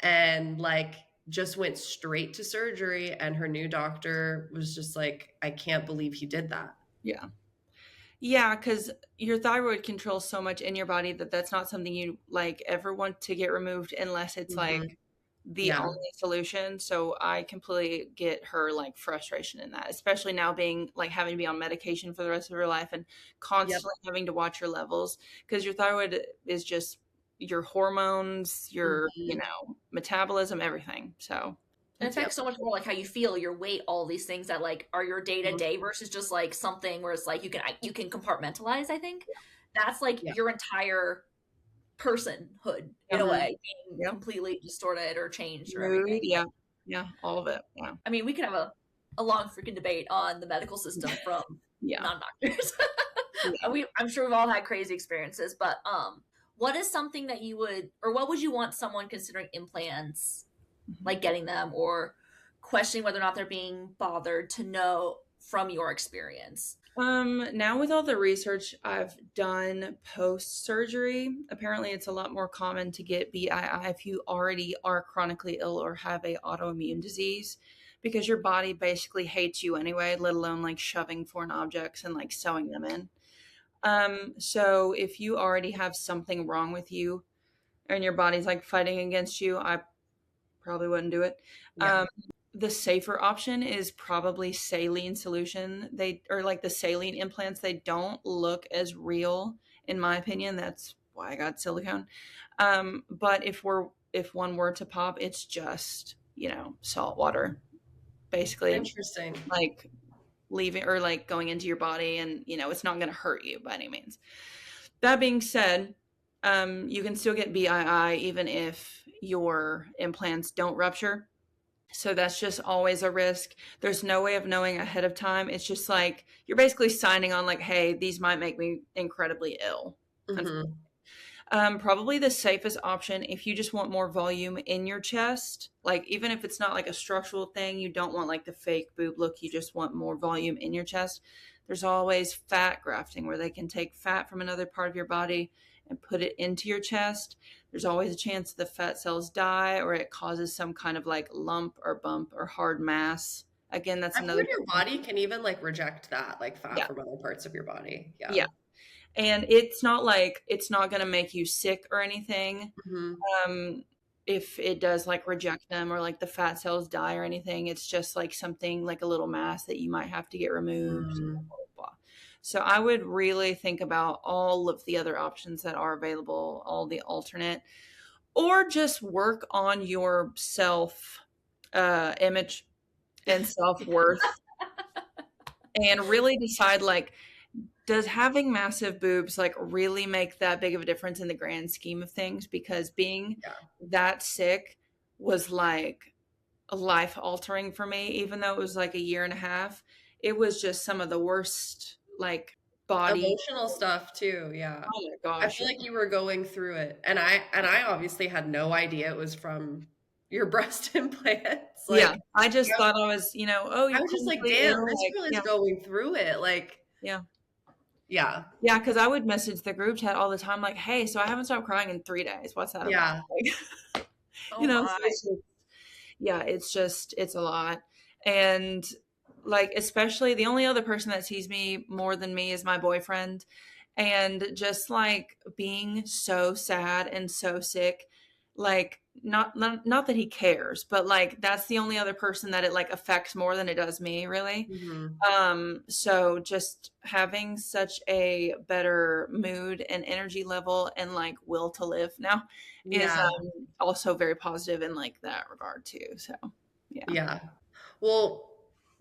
Speaker 1: and like just went straight to surgery. And her new doctor was just like, I can't believe he did that.
Speaker 2: Yeah. Yeah, because your thyroid controls so much in your body that that's not something you like ever want to get removed unless it's like
Speaker 1: Mhm.
Speaker 2: the
Speaker 1: Yeah.
Speaker 2: only solution. So I completely get her like frustration in that, especially now being like having to be on medication for the rest of her life and
Speaker 1: Yep.
Speaker 2: constantly having to watch your levels because your thyroid is just your hormones, your,
Speaker 1: Mhm.
Speaker 2: metabolism, everything. So
Speaker 3: It
Speaker 2: it's, yeah.
Speaker 3: affects so much more like how you feel, your weight, all these things that like are your day to day versus just like something where it's like you can compartmentalize. I think that's like
Speaker 1: Yeah.
Speaker 3: your entire personhood in a
Speaker 2: Mhm.
Speaker 3: way being
Speaker 2: Yep.
Speaker 3: completely distorted or changed or
Speaker 2: Mood,
Speaker 3: everything.
Speaker 2: yeah. Yeah, all of it. Yeah.
Speaker 3: I mean, we could have a long freaking debate on the medical system from
Speaker 2: Yeah.
Speaker 3: non-doctors.
Speaker 2: Yeah.
Speaker 3: I'm sure we've all had crazy experiences, but what is something that you would, or what would you want someone considering implants, like getting them or questioning whether or not they're being bothered to know from your experience?
Speaker 2: Now with all the research I've done post surgery, apparently it's a lot more common to get BII if you already are chronically ill or have a autoimmune disease because your body basically hates you anyway, let alone like shoving foreign objects and like sewing them in. So if you already have something wrong with you and your body's like fighting against you, I probably wouldn't do it.
Speaker 1: Yeah.
Speaker 2: The safer option is probably saline solution. They or like the saline implants, they don't look as real in my opinion. That's why I got silicone. But if one were to pop, it's just, salt water basically
Speaker 1: Interesting.
Speaker 2: like leaving or like going into your body and it's not going to hurt you by any means. That being said, you can still get BII even if your implants don't rupture. So that's just always a risk. There's no way of knowing ahead of time. It's just like you're basically signing on, like, hey, these might make me incredibly ill.
Speaker 1: Mm-hmm.
Speaker 2: Probably the safest option if you just want more volume in your chest, like even if it's not like a structural thing, you don't want like the fake boob look, you just want more volume in your chest. There's always fat grafting where they can take fat from another part of your body and put it into your chest. There's always a chance the fat cells die or it causes some kind of like lump or bump or hard mass. Again, that's
Speaker 1: I've
Speaker 2: another
Speaker 1: heard your body can even like reject that, like fat
Speaker 2: yeah.
Speaker 1: from other parts of your body. Yeah.
Speaker 2: Yeah. And it's not going to make you sick or anything.
Speaker 1: Mm-hmm.
Speaker 2: If it does like reject them or like the fat cells die or anything, it's just like something like a little mass that you might have to get removed.
Speaker 1: Mm-hmm.
Speaker 2: Blah, blah, blah. So I would really think about all of the other options that are available, all the alternate, or just work on your self image and self worth, and really decide like, does having massive boobs like really make that big of a difference in the grand scheme of things? Because being
Speaker 1: Yeah.
Speaker 2: that sick was like life altering for me, even though it was like a year and a half. It was just some of the worst like body.
Speaker 1: Emotional stuff too. Yeah.
Speaker 2: Oh my
Speaker 1: I
Speaker 2: gosh.
Speaker 1: feel like you were going through it. And I obviously had no idea it was from your breast implants.
Speaker 2: Yeah.
Speaker 1: Like
Speaker 2: I just thought I was, oh,
Speaker 1: I
Speaker 2: you're
Speaker 1: was just like,
Speaker 2: clinically
Speaker 1: damn,
Speaker 2: ill.
Speaker 1: this
Speaker 2: Like,
Speaker 1: girl is
Speaker 2: yeah.
Speaker 1: going through it. Like,
Speaker 2: Yeah.
Speaker 1: yeah.
Speaker 2: Yeah. Cause I would message the group chat all the time, like, hey, so I haven't stopped crying in 3 days. What's that
Speaker 1: Yeah.
Speaker 2: about? Like,
Speaker 3: Oh
Speaker 2: so
Speaker 3: my.
Speaker 2: it's a lot. And like, especially the only other person that sees me more than me is my boyfriend. And just like being so sad and so sick, like not that he cares, but like that's the only other person that it like affects more than it does me, really.
Speaker 1: Mhm.
Speaker 2: So just having such a better mood and energy level and like will to live now is
Speaker 1: Yeah.
Speaker 2: also very positive in like that regard too. So yeah.
Speaker 1: Yeah. Well,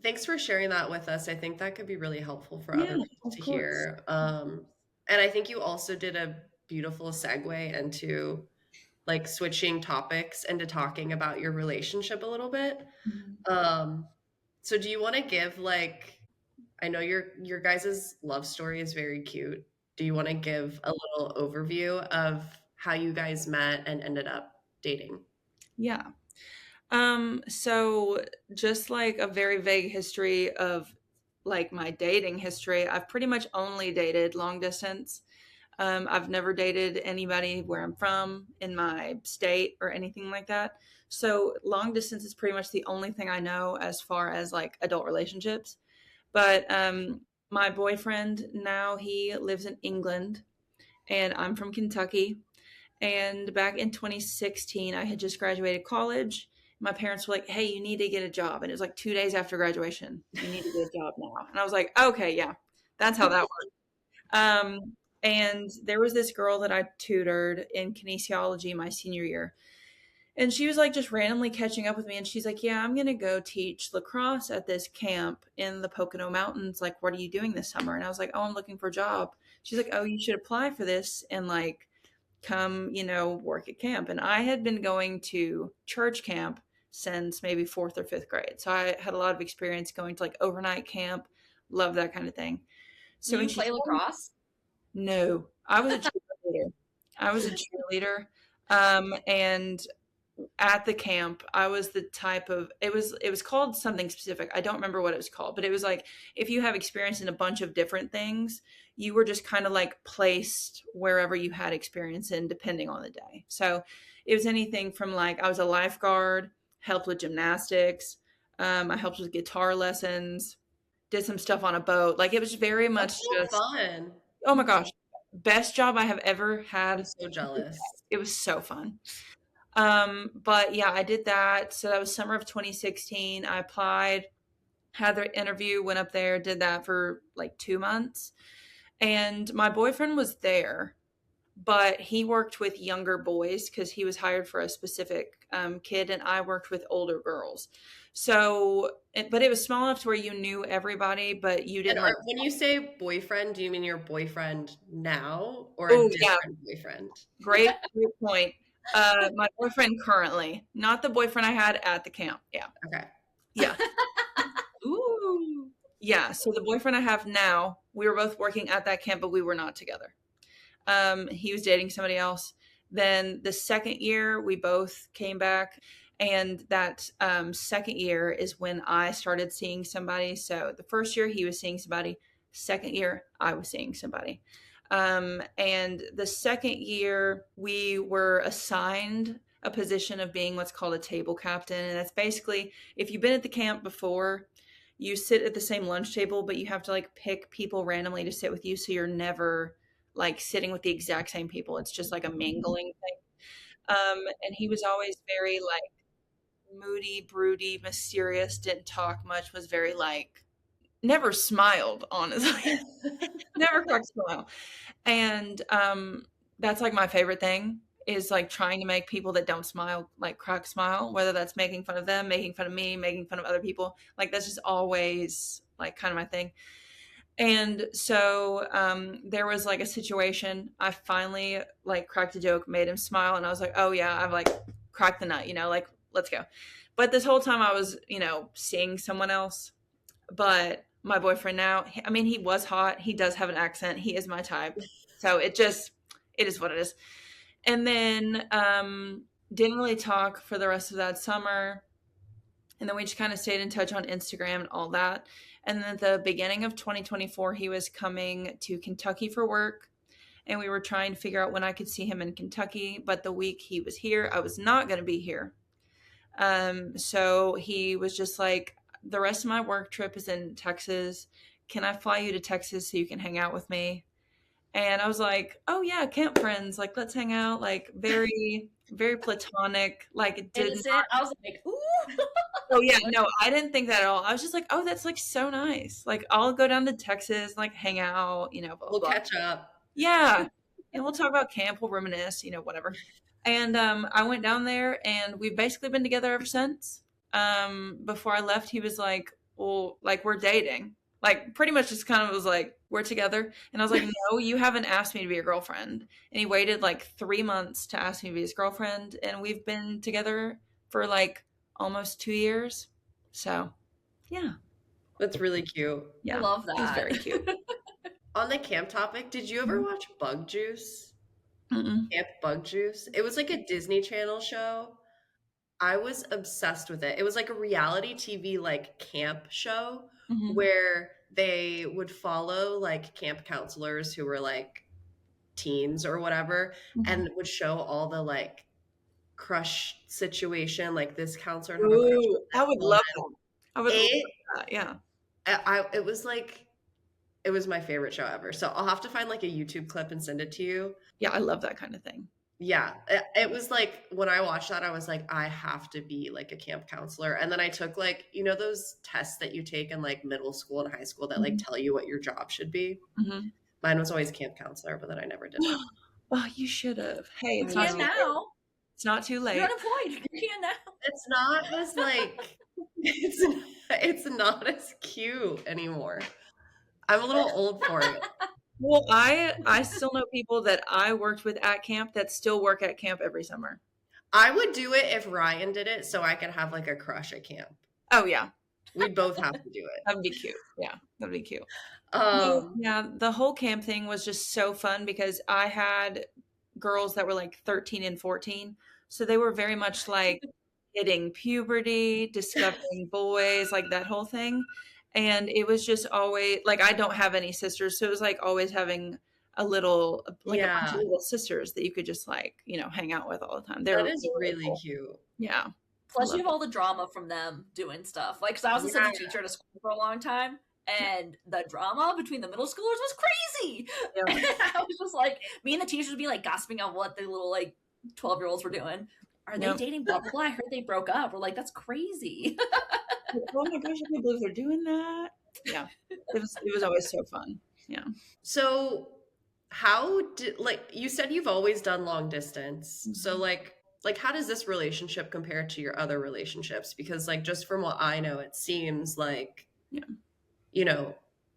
Speaker 1: thanks for sharing that with us. I think that could be really helpful for other
Speaker 2: Yeah,
Speaker 1: people
Speaker 2: of
Speaker 1: to
Speaker 2: course.
Speaker 1: hear. And I think you also did a beautiful segue into like switching topics into talking about your relationship a little bit.
Speaker 2: Mhm.
Speaker 1: Um, so do you want to give like, I know your guys' love story is very cute. Do you want to give a little overview of how you guys met and ended up dating?
Speaker 2: Yeah. So just like a very vague history of like my dating history, I've pretty much only dated long distance. I've never dated anybody where I'm from in my state or anything like that. So long distance is pretty much the only thing I know as far as like adult relationships. But my boyfriend now, he lives in England and I'm from Kentucky. And back in 2016, I had just graduated college. My parents were like, "Hey, you need to get a job." And it was like 2 days after graduation. You need to get a job now. And I was like, "Okay, yeah, that's how that works." And there was this girl that I tutored in kinesiology my senior year. And she was like just randomly catching up with me. And she's like, "Yeah, I'm going to go teach lacrosse at this camp in the Pocono Mountains. Like, what are you doing this summer?" And I was like, "Oh, I'm looking for a job." She's like, "Oh, you should apply for this and like come, work at camp." And I had been going to church camp since maybe fourth or fifth grade. So I had a lot of experience going to like overnight camp, love that kind of thing.
Speaker 3: Do
Speaker 2: So when
Speaker 3: you
Speaker 2: she
Speaker 3: play
Speaker 2: told
Speaker 3: lacrosse?
Speaker 2: no, I was a cheerleader. I was a cheerleader. And at the camp, I was the type of it was called something specific. I don't remember what it was called, but it was like if you have experience in a bunch of different things, you were just kind of like placed wherever you had experience in depending on the day. So it was anything from like I was a lifeguard, helped with gymnastics, I helped with guitar lessons, did some stuff on a boat. Like it was very much
Speaker 1: That's so
Speaker 2: just
Speaker 1: fun.
Speaker 2: oh my gosh, best job I have ever
Speaker 1: I'm
Speaker 2: had.
Speaker 1: so jealous.
Speaker 2: It was so fun. But yeah, I did that. So that was summer of 2016. I applied, had the interview, went up there, did that for like 2 months. And my boyfriend was there, but he worked with younger boys because he was hired for a specific kid, and I worked with older girls. So, but it was small enough to where you knew everybody, but you
Speaker 1: And
Speaker 2: didn't like,
Speaker 1: when you say boyfriend, do you mean your boyfriend now or a
Speaker 2: oh, yeah,
Speaker 1: different boyfriend?
Speaker 2: great point. My boyfriend currently, not the boyfriend I had at the camp. Yeah.
Speaker 1: Okay.
Speaker 2: Yeah.
Speaker 3: Ooh.
Speaker 2: Yeah. So the boyfriend I have now, we were both working at that camp, but we were not together. He was dating somebody else. Then the second year, we both came back. And that second year is when I started seeing somebody. So the first year, he was seeing somebody. Second year, I was seeing somebody. And the second year, we were assigned a position of being what's called a table captain. And that's basically if you've been at the camp before, you sit at the same lunch table, but you have to like pick people randomly to sit with you. So you're never like sitting with the exact same people. It's just like a mingling thing. And he was always very like moody, broody, mysterious, didn't talk much, was very like never smiled, honestly. Never cracked a smile. And that's like my favorite thing is like trying to make people that don't smile like crack smile, whether that's making fun of them, making fun of me, making fun of other people. Like that's just always like kind of my thing. And so there was like a situation. I finally like cracked a joke, made him smile, and I was like, "Oh yeah, I've like cracked the nut, like let's go." But this whole time I was, seeing someone else. But my boyfriend now, I mean, he was hot. He does have an accent. He is my type. So it is what it is. And then didn't really talk for the rest of that summer. And then we just kind of stayed in touch on Instagram and all that. And then at the beginning of 2024, he was coming to Kentucky for work. And we were trying to figure out when I could see him in Kentucky. But the week he was here, I was not going to be here. So he was just like, the rest of my work trip is in Texas. Can I fly you to Texas so you can hang out with me? And I was like, oh yeah, camp friends, like let's hang out. Like very very platonic, like it did
Speaker 3: Innocent. I was like, ooh.
Speaker 2: Oh yeah, no, I didn't think that at all. I was just like, oh, that's like so nice. Like I'll go down to Texas, like hang out, blah blah
Speaker 1: We'll
Speaker 2: blah.
Speaker 1: catch up.
Speaker 2: Yeah, and we'll talk about camp, we'll reminisce, whatever. And I went down there, and we've basically been together ever since. Before I left, he was like, well, like we're dating. Like pretty much just kind of was like, we're together. And I was like, no, you haven't asked me to be your girlfriend. And he waited like 3 months to ask me to be his girlfriend. And we've been together for like almost 2 years. So yeah.
Speaker 1: That's really cute.
Speaker 2: Yeah.
Speaker 3: I love that.
Speaker 2: He's very cute.
Speaker 1: On the camp topic, did you ever watch Bug Juice?
Speaker 2: Mm-mm.
Speaker 1: Camp Bug Juice? It was like a Disney Channel show. I was obsessed with it. It was like a reality TV like camp show
Speaker 2: Mhm.
Speaker 1: where they would follow like camp counselors who were like teens or whatever and would show all the like crush situation, like this counselor have a crush on
Speaker 2: Ooh, I
Speaker 1: that
Speaker 2: would
Speaker 1: woman.
Speaker 2: love that. I would love
Speaker 1: It
Speaker 2: that. Yeah.
Speaker 1: it was like it was my favorite show ever. So I'll have to find like a YouTube clip and send it to you.
Speaker 2: Yeah, I love that kind of thing.
Speaker 1: Yeah, it was like when I watched that, I was like, I have to be like a camp counselor. And then I took like, those tests that you take in like middle school and high school that like tell you what your job should be.
Speaker 2: Mhm.
Speaker 1: Mine was always camp counselor, but then I never did it.
Speaker 2: Oh, you should have. Hey,
Speaker 3: You can now.
Speaker 2: It's not too late.
Speaker 3: You're unemployed. You can now.
Speaker 1: It's not as like it's not as cute anymore. I'm a little old for it.
Speaker 2: Well, I still know people that I worked with at camp that still work at camp every summer.
Speaker 1: I would do it if Ryan did it so I could have like a crush at camp.
Speaker 2: Oh yeah,
Speaker 1: We'd both have to do it.
Speaker 2: that'd be cute. Yeah, that'd be cute.
Speaker 1: Um,
Speaker 2: Yeah, the whole camp thing was just so fun because I had girls that were like 13 and 14. So they were very much like hitting puberty, discovering boys, like that whole thing. And it was just always like I don't have any sisters, so it was like always having a little like a bunch of
Speaker 1: Yeah.
Speaker 2: little sisters that you could just like, hang out with all the time.
Speaker 1: that is really
Speaker 2: cool.
Speaker 1: cute.
Speaker 2: Yeah.
Speaker 3: Plus,
Speaker 2: love
Speaker 3: you have all the drama from them doing stuff. Like, because I was a substitute teacher at a school for a long time, and the drama between the middle schoolers was crazy.
Speaker 2: Yeah.
Speaker 3: I was just like, me and the teachers would be like gossiping on what the little like 12-year-olds were doing. Are they
Speaker 2: Yep.
Speaker 3: dating? Blah blah blah. I heard they broke up. We're like, that's crazy.
Speaker 2: Like, oh my gosh, I can't believe they're doing that. Yeah. It was always so fun. Yeah.
Speaker 1: So how did like you said you've always done long distance. So like how does this relationship compare to your other relationships? Because like just from what I know, it seems like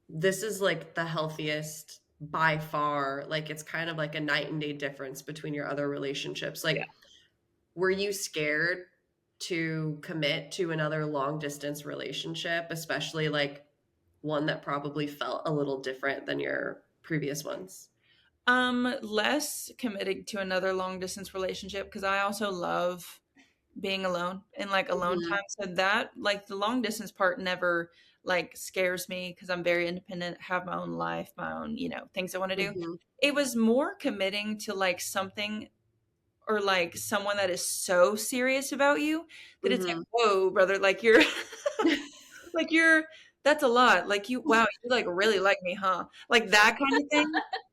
Speaker 1: this is like the healthiest by far. Like it's kind of like a night and day difference between your other relationships. Like were you scared to commit to another long distance relationship, especially like one that probably felt a little different than your previous ones?
Speaker 2: Less committed to another long distance relationship because I also love being alone and like alone time. So that like the long distance part never like scares me because I'm very independent, have my own life, my own, things I want to do. It was more committing to like something or like someone that is so serious about you that it's like, whoa, brother, like you're like that's a lot. Like wow, you like really like me, huh? Like that kind of thing.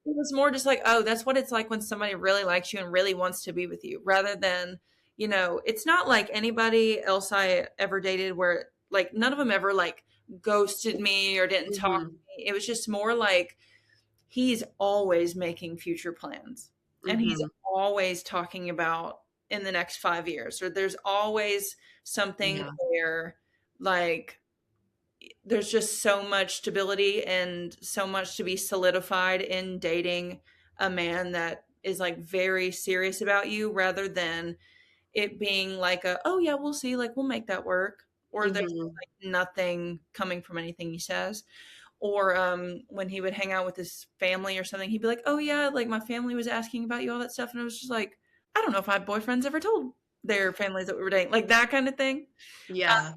Speaker 2: It was more just like, oh, that's what it's like when somebody really likes you and really wants to be with you, rather than, it's not like anybody else I ever dated where like none of them ever like ghosted me or didn't talk to me. It was just more like he's always making future plans and he's always talking about in the next 5 years, or there's always something where like there's just so much stability and so much to be solidified in dating a man that is like very serious about you, rather than it being like oh yeah, we'll see, like we'll make that work, or there's like nothing coming from anything he says. Or when he would hang out with his family or something, he'd be like, oh yeah, like my family was asking about you, all that stuff. And it was just like, I don't know if my boyfriends ever told their families that we were dating, like that kind of thing.
Speaker 1: Yeah.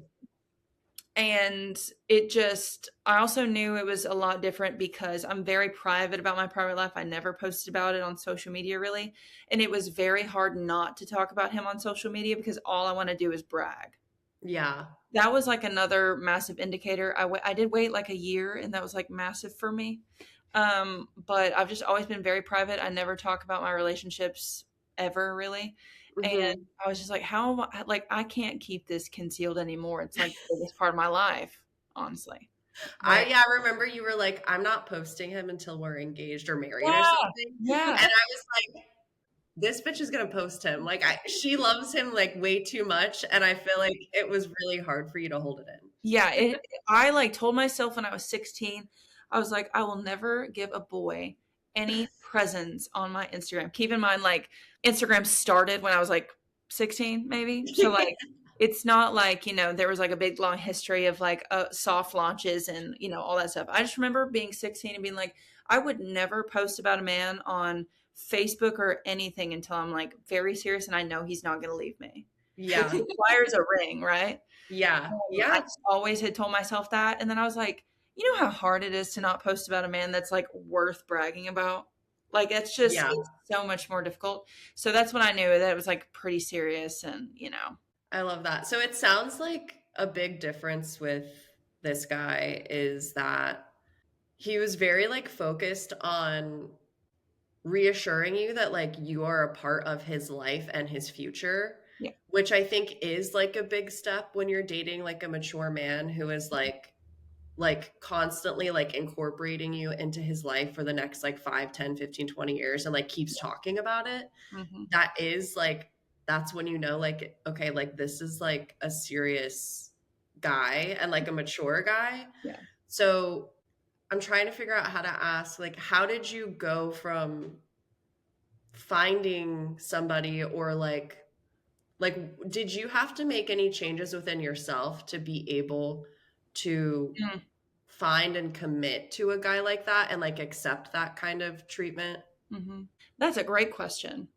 Speaker 2: And I also knew it was a lot different because I'm very private about my private life. I never posted about it on social media really. And it was very hard not to talk about him on social media because all I want to do is brag.
Speaker 1: Yeah.
Speaker 2: That was like another massive indicator. I did wait like a year and that was like massive for me. But I've just always been very private. I never talk about my relationships ever really. And
Speaker 1: Mhm.
Speaker 2: I was just like, how am I, like, I can't keep this concealed anymore. It's like the biggest part of my life, honestly. But
Speaker 1: I remember you were like, "I'm not posting him until we're engaged or married or
Speaker 2: yeah,
Speaker 1: something." And
Speaker 2: yeah,
Speaker 1: I was like, "This bitch is gonna post him." Like she loves him like way too much, and I feel like it was really hard for you to hold it in.
Speaker 2: yeah. I like told myself when I was 16, I was like, I will never give a boy any presents on my Instagram. Keep in mind, like, Instagram started when I was like 16, maybe. So, like, it's not like, there was like a big long history of like soft launches and, all that stuff. I just remember being 16 and being like, I would never post about a man on Facebook or anything until I'm like very serious and I know he's not going to leave me. Which
Speaker 1: Yeah.
Speaker 2: requires a ring, right?
Speaker 1: Yeah.
Speaker 2: I
Speaker 1: Yeah.
Speaker 2: just always had told myself that. And then I was like, you know how hard it is to not post about a man that's like worth bragging about? Like,
Speaker 1: Yeah.
Speaker 2: it's so much more difficult. So that's when I knew that it was like pretty serious and,
Speaker 1: I love that. So it sounds like a big difference with this guy is that he was very like focused on reassuring you that like you are a part of his life and his future,
Speaker 2: yeah,
Speaker 1: which I think is like a big step when you're dating like a mature man who is like constantly like incorporating you into his life for the next like 5, 10, 15, 20 years and like keeps talking about it.
Speaker 2: hmm
Speaker 1: That is like that's when you know like okay, like this is like a serious guy and like a mature guy.
Speaker 2: yeah.
Speaker 1: So I'm trying to figure out how to ask like how did you go from finding somebody or like did you have to make any changes within yourself to be able to
Speaker 2: Mm.
Speaker 1: find and commit to a guy like that and like accept that kind of treatment?
Speaker 2: hmm That's a great question.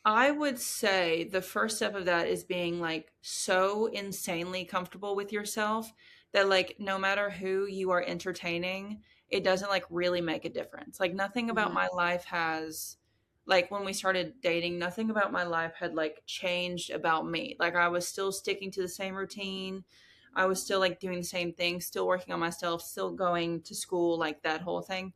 Speaker 2: I would say the first step of that is being like so insanely comfortable with yourself that like no matter who you are entertaining, it doesn't like really make a difference. Like nothing about
Speaker 1: Mhm.
Speaker 2: my life has like when we started dating, nothing about my life had like changed about me. Like I was still sticking to the same routine. I was still like doing the same thing, still working on myself, still going to school, like that whole thing.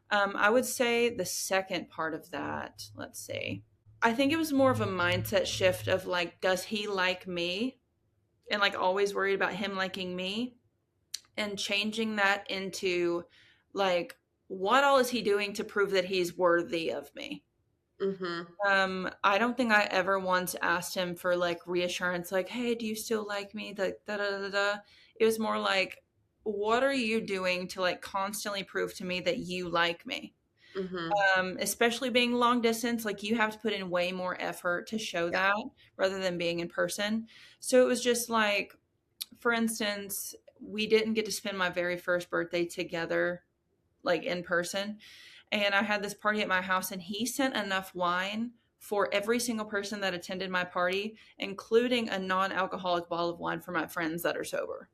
Speaker 2: I would say the second part of that, let's see. I think it was more of a mindset shift of like, does he like me? And like always worried about him liking me and changing that into like, what all is he doing to prove that he's worthy of me?
Speaker 1: Mhm.
Speaker 2: I don't think I ever once asked him for like reassurance, like, hey, do you still like me? The da da da da. It was more like, what are you doing to like constantly prove to me that you like me?
Speaker 1: Mhm.
Speaker 2: Especially being long distance, like you have to put in way more effort to show
Speaker 1: Yeah.
Speaker 2: that rather than being in person. So it was just like, for instance, we didn't get to spend my very first birthday together, like in person. And I had this party at my house, and he sent enough wine for every single person that attended my party, including a non alcoholic bottle of wine for my friends that are sober.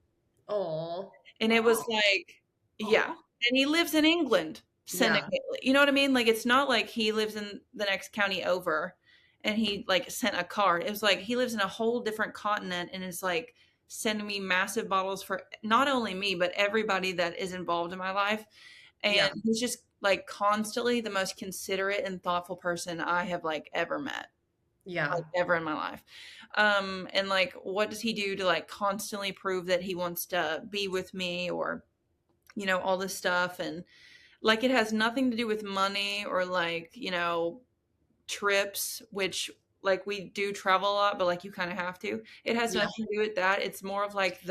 Speaker 1: Oh.
Speaker 2: And it was
Speaker 3: Wow.
Speaker 2: like, yeah.
Speaker 3: Aw.
Speaker 2: And he lives in England,
Speaker 1: Yeah.
Speaker 2: syndicately. You know what I mean? Like, it's not like he lives in the next county over and he like sent a card. It was like he lives in a whole different continent and is like sending me massive bottles for not only me, but everybody that is involved in my life. And
Speaker 1: Yeah.
Speaker 2: he's just like constantly the most considerate and thoughtful person I have like ever met,
Speaker 1: Yeah.
Speaker 2: like ever in my life. And like, what does he do to like constantly prove that he wants to be with me or all this stuff. And like, it has nothing to do with money or like, trips, which like we do travel a lot, but like you kind of have to. It has
Speaker 1: Yeah.
Speaker 2: nothing to do with that. It's more of like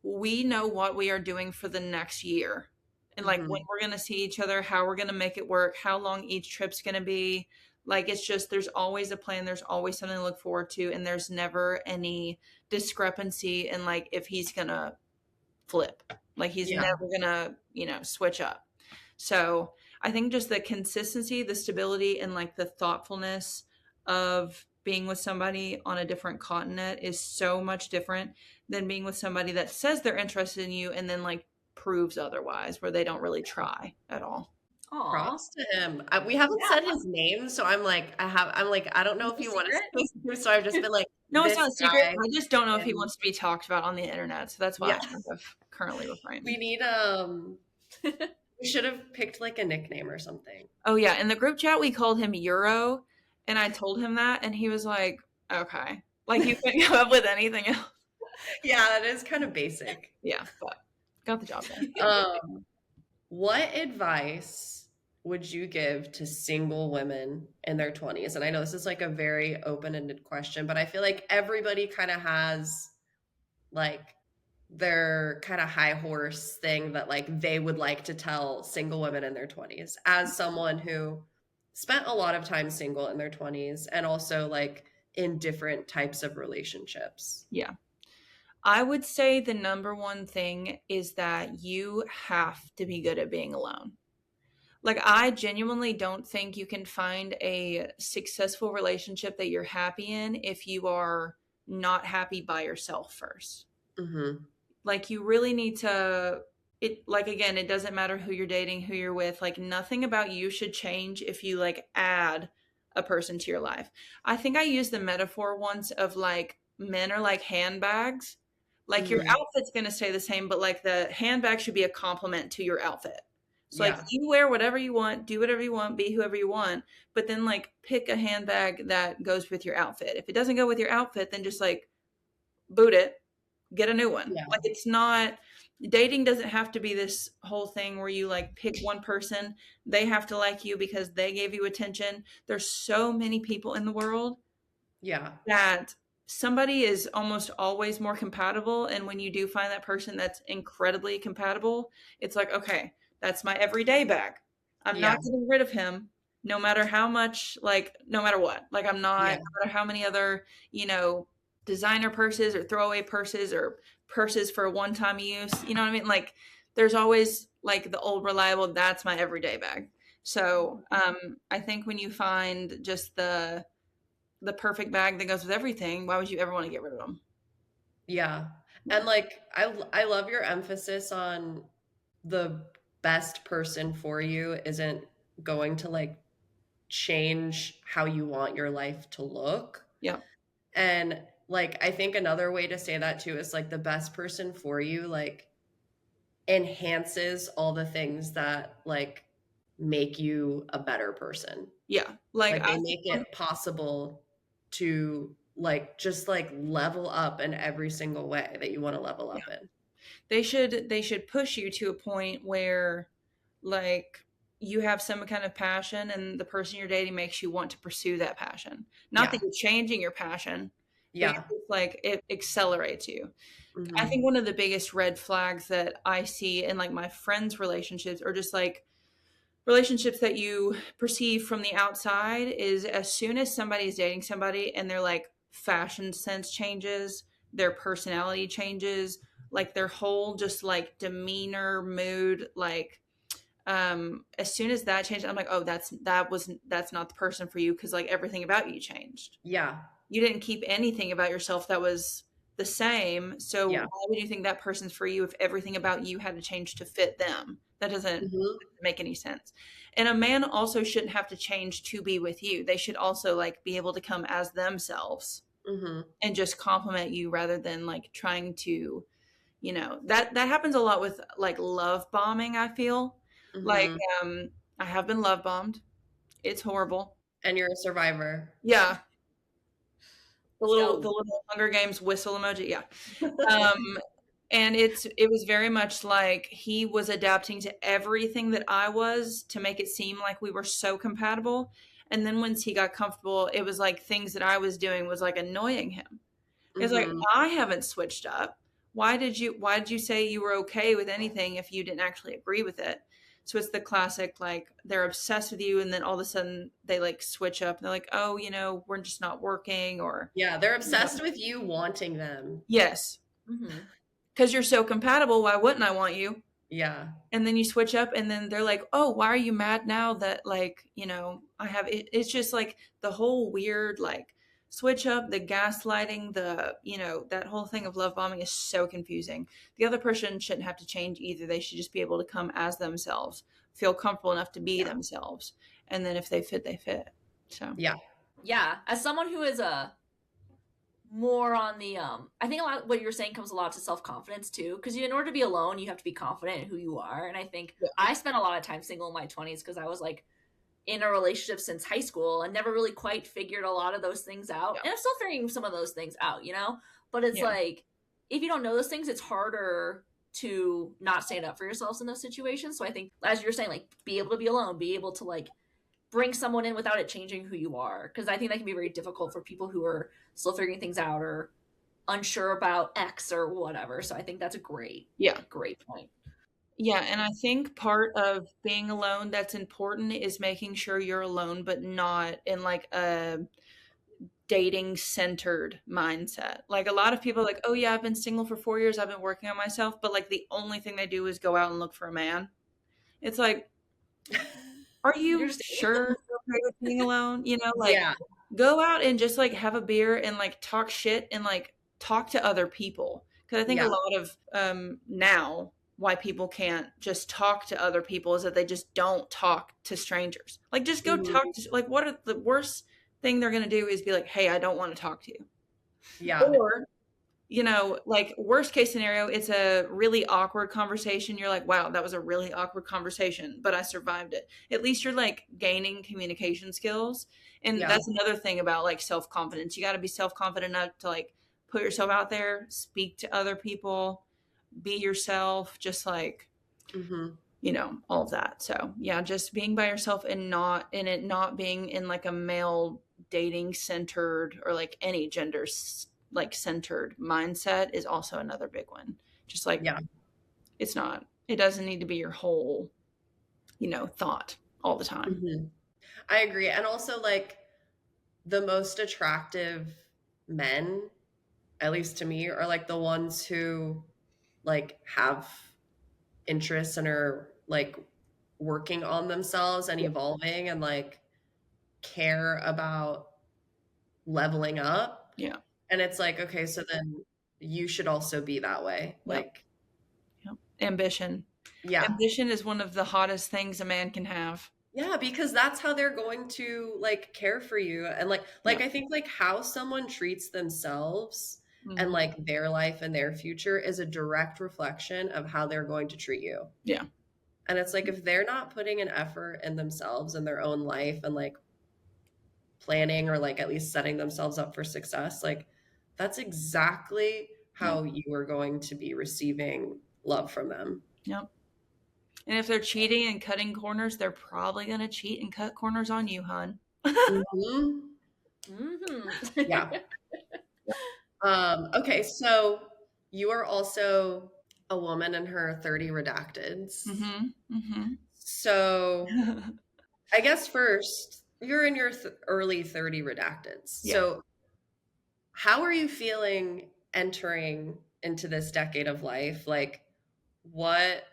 Speaker 2: we know what we are doing for the next year and like when
Speaker 1: Mhm.
Speaker 2: we're going to see each other, how we're going to make it work, how long each trip's going to be. Like, it's just, there's always a plan. There's always something to look forward to. And there's never any discrepancy in like if he's going to flip. Like he's
Speaker 1: Yeah.
Speaker 2: never gonna, switch up. So I think just the consistency, the stability, and like the thoughtfulness of being with somebody on a different continent is so much different than being with somebody that says they're interested in you and then like proves otherwise, where they don't really try at all.
Speaker 3: Aw.
Speaker 1: Props to him. We haven't said
Speaker 3: Yeah.
Speaker 1: his name, so I'm like I don't know if
Speaker 3: No
Speaker 1: you want to
Speaker 3: secret.
Speaker 1: say his name, so I've just been like
Speaker 2: No, it's
Speaker 1: this
Speaker 2: not a secret.
Speaker 1: guy.
Speaker 2: I just don't know if he
Speaker 1: And
Speaker 2: wants to be talked about on the internet. So that's why I
Speaker 1: yeah,
Speaker 2: kind of currently refrain.
Speaker 1: we need we should have picked like a nickname or something.
Speaker 2: Oh yeah, in the group chat we called him Euro, And I told him that, and he was like, okay. Like, you couldn't come up with anything else.
Speaker 1: Yeah, that is kind of basic.
Speaker 2: Yeah, but got the job done.
Speaker 1: What advice would you give to single women in their 20s? And I know this is like a very open-ended question, but I feel like everybody kind of has like their kind of high horse thing that like they would like to tell single women in their 20s, as someone who spent a lot of time single in their 20s and also like in different types of relationships.
Speaker 2: Yeah. I would say the number one thing is that you have to be good at being alone. Like, I genuinely don't think you can find a successful relationship that you're happy in if you are not happy by yourself first.
Speaker 1: Mm-hmm.
Speaker 2: Like, you really need to, it, like, again, it doesn't matter who you're dating, who you're with. Like, nothing about you should change if you like add a person to your life. I think I used the metaphor once of like men are like handbags. Like, your
Speaker 1: Mm-hmm.
Speaker 2: outfit's going to stay the same, but like the handbag should be a complement to your outfit. So like,
Speaker 1: Yeah.
Speaker 2: you wear whatever you want, do whatever you want, be whoever you want, but then like pick a handbag that goes with your outfit. If it doesn't go with your outfit, then just like boot it, get a new one.
Speaker 1: Yeah.
Speaker 2: Like, it's not, dating doesn't have to be this whole thing where you like pick one person, they have to like you because they gave you attention. There's so many people in the world
Speaker 1: Yeah.
Speaker 2: that somebody is almost always more compatible, and when you do find that person that's incredibly compatible, it's like, okay, that's my everyday bag. I'm
Speaker 1: Yeah.
Speaker 2: not getting rid of him no matter how much, like, no matter what. Like, I'm not,
Speaker 1: Yeah.
Speaker 2: no matter how many other, designer purses or throwaway purses or purses for one-time use, you know what I mean? Like, there's always like the old reliable, that's my everyday bag. So I think when you find just the perfect bag that goes with everything, why would you ever want to get rid of them?
Speaker 1: Yeah. And like I love your emphasis on the best person for you isn't going to like change how you want your life to look.
Speaker 2: Yeah.
Speaker 1: And like I think another way to say that too is like the best person for you like enhances all the things that like make you a better person.
Speaker 2: Yeah. Like,
Speaker 1: Like
Speaker 2: I
Speaker 1: they make
Speaker 2: think
Speaker 1: it possible to like just like level up in every single way that you want to level
Speaker 2: yeah,
Speaker 1: up in.
Speaker 2: they should push you to a point where like you have some kind of passion and the person you're dating makes you want to pursue that passion. Not
Speaker 1: Yeah.
Speaker 2: that you're changing your passion, but
Speaker 1: Yeah.
Speaker 2: it's like it accelerates you. I
Speaker 1: Hmm.
Speaker 2: think one of the biggest red flags that I see in like my friends' relationships, or just like relationships that you perceive from the outside, is as soon as somebody is dating somebody and their like fashion sense changes, their personality changes, like their whole just like demeanor, mood, like as soon as that changed, I'm like, oh, that's not the person for you, because like everything about you changed.
Speaker 1: Yeah.
Speaker 2: You didn't keep anything about yourself that was the same. So
Speaker 1: Yeah.
Speaker 2: why would you think that person's for you if everything about you had to change to fit them? That doesn't
Speaker 1: Hmm.
Speaker 2: make any sense. And a man also shouldn't have to change to be with you. They should also like be able to come as themselves
Speaker 1: Hmm.
Speaker 2: and just compliment you rather than like trying to, that happens a lot with like love bombing, I feel. Like,
Speaker 1: Hmm.
Speaker 2: I have been love bombed. It's horrible.
Speaker 1: And you're a survivor.
Speaker 2: Yeah. The
Speaker 3: Let's
Speaker 2: little
Speaker 3: go.
Speaker 2: the little Hunger Games whistle emoji, yeah. Um, and it was very much like he was adapting to everything that I was to make it seem like we were so compatible. And then once he got comfortable, it was like things that I was doing was like annoying him. It's like,
Speaker 1: Hmm.
Speaker 2: I haven't switched up. Why did you say you were okay with anything if you didn't actually agree with it? So it's the classic, like, they're obsessed with you and then all of a sudden they like switch up and they're like, oh, we're just not working, or
Speaker 1: Yeah. They're
Speaker 2: you know,
Speaker 1: obsessed with you wanting them.
Speaker 2: yes,
Speaker 3: Mm-hmm.
Speaker 2: because you're so compatible, why wouldn't I want you?
Speaker 1: Yeah.
Speaker 2: And then you switch up and then they're like, oh, why are you mad now that like, I have it? It's just like the whole weird like switch up, the gaslighting, that whole thing of love bombing is so confusing. The other person shouldn't have to change either. They should just be able to come as themselves, feel comfortable enough to be
Speaker 1: Yeah.
Speaker 2: themselves, and then if they fit, they fit. So
Speaker 1: Yeah.
Speaker 3: Yeah, as someone who is more on the I think a lot of what you're saying comes a lot to self-confidence too, because in order to be alone you have to be confident in who you are. And I think
Speaker 2: yeah,
Speaker 3: I spent a lot of time single in my 20s because I was like in a relationship since high school and never really quite figured a lot of those things out.
Speaker 2: Yeah.
Speaker 3: And I'm still figuring some of those things out, you know? But it's like, if you don't know those things, it's harder to not stand up for yourselves in those situations. So I think, as you're saying, like, be able to be alone, be able to like bring someone in without it changing who you are. Because I think that can be very difficult for people who are still figuring things out or unsure about X or whatever. So I think that's a great point.
Speaker 2: Yeah, and I think part of being alone that's important is making sure you're alone, but not in like a dating centered mindset. Like a lot of people are like, oh yeah, I've been single for 4 years, I've been working on myself, but like the only thing they do is go out and look for a man. It's like, are you sure you're okay with being alone? You know, like go out and just like have a beer and like talk shit and like talk to other people. Because I think a lot of now why people can't just talk to other people is that they just don't talk to strangers. Like just go talk to, like, what are the worst thing they're going to do is be like, hey, I don't want to talk to you.
Speaker 1: Yeah.
Speaker 2: Or, you know, like worst case scenario, it's a really awkward conversation. You're like, wow, that was a really awkward conversation, but I survived it. At least you're like gaining communication skills. And that's another thing about like self-confidence. You got to be self-confident enough to like put yourself out there, speak to other people, be yourself, just like, you know, all of that. So yeah, just being by yourself and not in it, not being in like a male dating centered or like any gender like centered mindset is also another big one. Just like, it doesn't need to be your whole, you know, thought all the time.
Speaker 1: I agree. And also like the most attractive men, at least to me, are like the ones who like have interests and are like working on themselves and evolving and like care about leveling up.
Speaker 2: Yeah.
Speaker 1: And it's like, okay, so then you should also be that way. Like
Speaker 2: ambition. Yeah. Ambition is one of the hottest things a man can have.
Speaker 1: Yeah, because that's how they're going to like care for you. And like I think like how someone treats themselves and like their life and their future is a direct reflection of how they're going to treat you.
Speaker 2: Yeah.
Speaker 1: And it's like if they're not putting an effort in themselves and their own life and like planning or like at least setting themselves up for success, like that's exactly how you are going to be receiving love from them.
Speaker 2: Yep. And if they're cheating and cutting corners, they're probably going to cheat and cut corners on you, hon.
Speaker 1: Yeah. Okay, so you are also a woman in her 30 redacteds. So I guess first, you're in your early 30 redacteds. Yeah. So how are you feeling entering into this decade of life? Like, what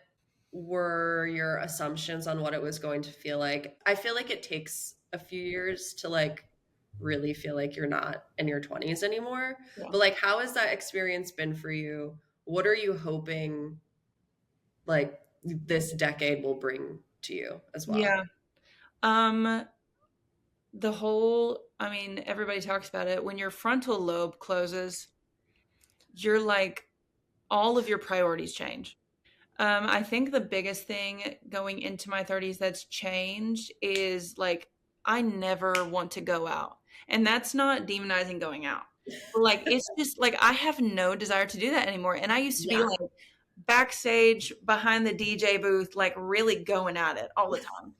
Speaker 1: were your assumptions on what it was going to feel like? I feel like it takes a few years to like really feel like you're not in your 20s anymore. Yeah. But like, how has that experience been for you? What are you hoping like this decade will bring to you as well?
Speaker 2: Yeah. The whole, I mean, everybody talks about it. When your frontal lobe closes, you're like, all of your priorities change. I think the biggest thing going into my 30s that's changed is like, I never want to go out. And that's not demonizing going out. But like, it's just like, I have no desire to do that anymore. And I used to be like backstage behind the DJ booth, like really going at it all the time.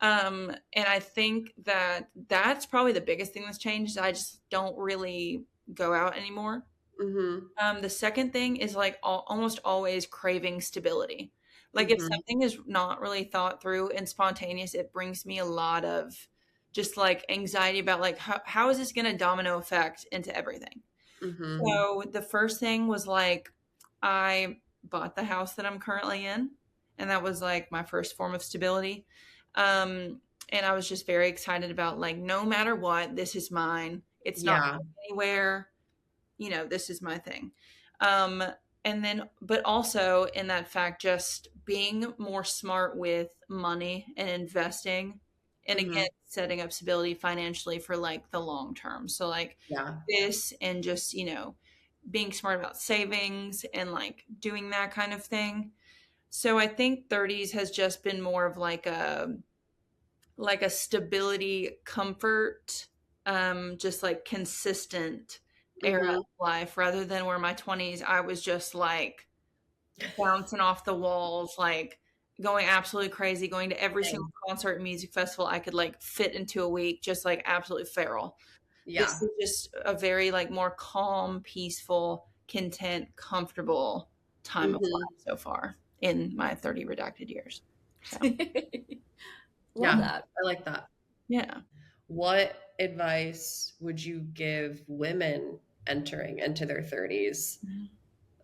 Speaker 2: And I think that that's probably the biggest thing that's changed. I just don't really go out anymore. The second thing is like almost always craving stability. Like if something is not really thought through and spontaneous, it brings me a lot of just like anxiety about like, how is this going to domino effect into everything? So the first thing was like, I bought the house that I'm currently in, and that was like my first form of stability. And I was just very excited about like, no matter what, this is mine. It's not going anywhere. You know, this is my thing. And then, but also in that fact, just being more smart with money and investing and again, setting up stability financially for like the long term. So like this and just, you know, being smart about savings and like doing that kind of thing. So I think 30s has just been more of like a like a stability, comfort, just like consistent era
Speaker 1: Mm-hmm.
Speaker 2: of life, rather than where my 20s I was just like bouncing off the walls, like going absolutely crazy, going to every single
Speaker 1: Same.
Speaker 2: concert and music festival I could like fit into a week, just like absolutely feral. This
Speaker 1: Yeah.
Speaker 2: is just a very like more calm, peaceful, content, comfortable time of
Speaker 1: Mm-hmm.
Speaker 2: life so far in my 30 redacted years. So,
Speaker 3: Love
Speaker 1: Yeah.
Speaker 3: that.
Speaker 1: I like that.
Speaker 2: yeah.
Speaker 1: What advice would you give women entering into their 30s?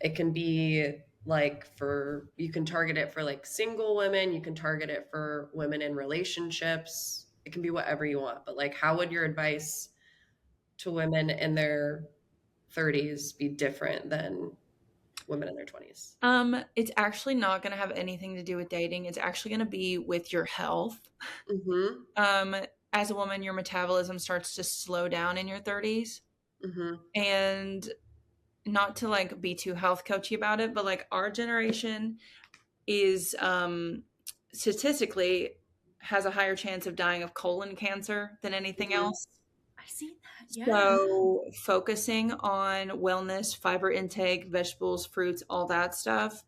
Speaker 1: It can be like for, you can target it for like single women, you can target it for women in relationships. It can be whatever you want, but like, how would your advice to women in their 30s be different than women in their 20s?
Speaker 2: It's actually not going to have anything to do with dating. It's actually going to be with your health.
Speaker 1: Mm-hmm.
Speaker 2: Um, as a woman, your metabolism starts to slow down in your 30s.
Speaker 1: Mm-hmm.
Speaker 2: And not to like be too health coachy about it, but like our generation is statistically has a higher chance of dying of colon cancer than anything
Speaker 1: Mm-hmm.
Speaker 2: else.
Speaker 3: I see that. Yeah.
Speaker 2: So focusing on wellness, fiber intake, vegetables, fruits, all that stuff.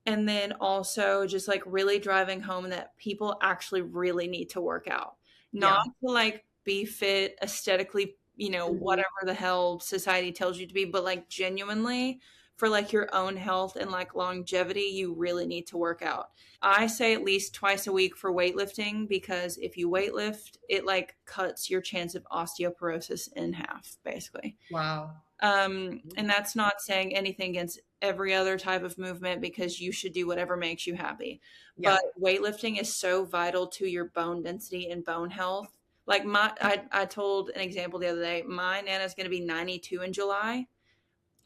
Speaker 2: And then also just like really driving home that people actually really need to work out, not
Speaker 1: Yeah.
Speaker 2: to like be fit aesthetically,
Speaker 1: Mm-hmm.
Speaker 2: whatever the hell society tells you to be, but like genuinely for like your own health and like longevity, you really need to work out. I say at least twice a week for weightlifting, because if you weightlift, it like cuts your chance of osteoporosis in half, basically.
Speaker 1: Wow.
Speaker 2: And that's not saying anything against every other type of movement, because you should do whatever makes you happy.
Speaker 1: Yeah.
Speaker 2: But weightlifting is so vital to your bone density and bone health. Like I told an example the other day. My Nana's going to be 92 in July.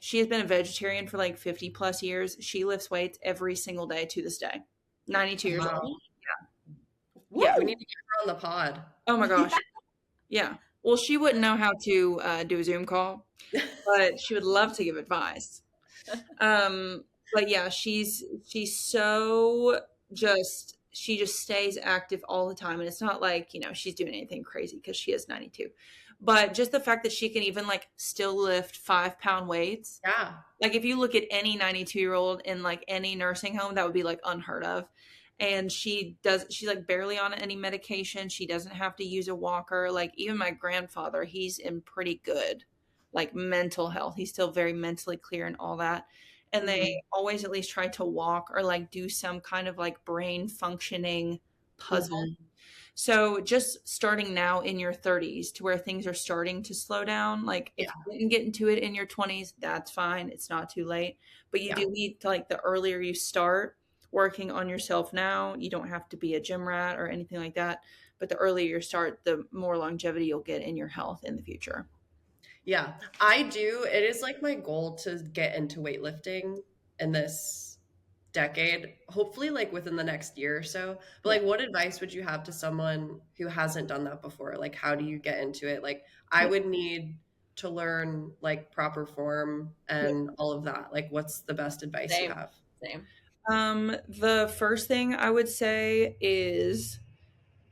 Speaker 2: She has been a vegetarian for like 50 plus years. She lifts weights every single day to this day. 92 years old.
Speaker 1: Wow.
Speaker 2: Yeah.
Speaker 1: We need to get her on the pod.
Speaker 2: Oh my gosh. Yeah. Well, she wouldn't know how to do a Zoom call, but she would love to give advice. But yeah, she's so she just stays active all the time, and it's not like she's doing anything crazy because she is 92. But just the fact that she can even like still lift 5-pound weights,
Speaker 1: Yeah.
Speaker 2: like if you look at any 92-year-old in like any nursing home, that would be like unheard of. And she's like barely on any medication. She doesn't have to use a walker. Like even my grandfather, he's in pretty good like mental health. He's still very mentally clear and all that. And they always at least try to walk or like do some kind of like brain functioning puzzle.
Speaker 1: Mm-hmm.
Speaker 2: So just starting now in your 30s to where things are starting to slow down. Like if you didn't get into it in your 20s, that's fine. It's not too late. But you do need to, like, the earlier you start working on yourself now, you don't have to be a gym rat or anything like that. But the earlier you start, the more longevity you'll get in your health in the future.
Speaker 1: Yeah, I do. It is like my goal to get into weightlifting in this decade, hopefully like within the next year or so. But like, what advice would you have to someone who hasn't done that before? Like, how do you get into it? Like, I would need to learn like proper form and all of that. Like, what's the best advice you have?
Speaker 3: Same.
Speaker 2: The first thing I would say is,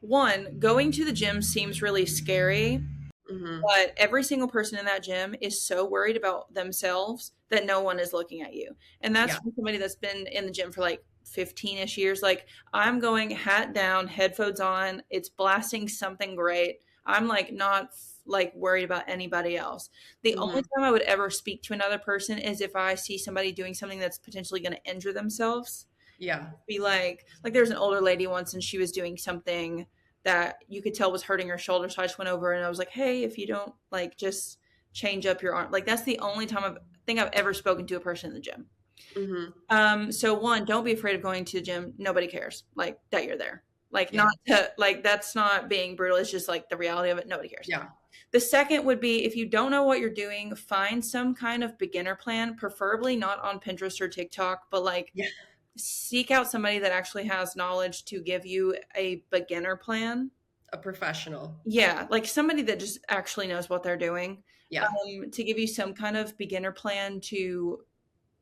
Speaker 2: one, going to the gym seems really scary,
Speaker 1: Mm-hmm.
Speaker 2: but every single person in that gym is so worried about themselves that no one is looking at you. And that's
Speaker 1: Yeah.
Speaker 2: from somebody that's been in the gym for like 15-ish years. Like I'm going hat down, headphones on, it's blasting something great. I'm like not like worried about anybody else. The only
Speaker 1: Mm-hmm.
Speaker 2: time I would ever speak to another person is if I see somebody doing something that's potentially going to injure themselves.
Speaker 1: Yeah.
Speaker 2: Be like there's an older lady once and she was doing something that you could tell was hurting her shoulder, so I just went over and I was like, hey, if you don't like just change up your arm. Like that's the only time I've ever spoken to a person in the gym.
Speaker 1: Mm-hmm.
Speaker 2: So one, don't be afraid of going to the gym. Nobody cares like that you're there. Like
Speaker 1: Yeah.
Speaker 2: not to like that's not being brutal, it's just like the reality of it. Nobody cares.
Speaker 1: Yeah.
Speaker 2: The second would be, if you don't know what you're doing, find some kind of beginner plan, preferably not on Pinterest or TikTok, but like
Speaker 1: Yeah.
Speaker 2: seek out somebody that actually has knowledge to give you a beginner plan.
Speaker 1: A professional.
Speaker 2: Yeah, like somebody that just actually knows what they're doing.
Speaker 1: Yeah.
Speaker 2: To give you some kind of beginner plan to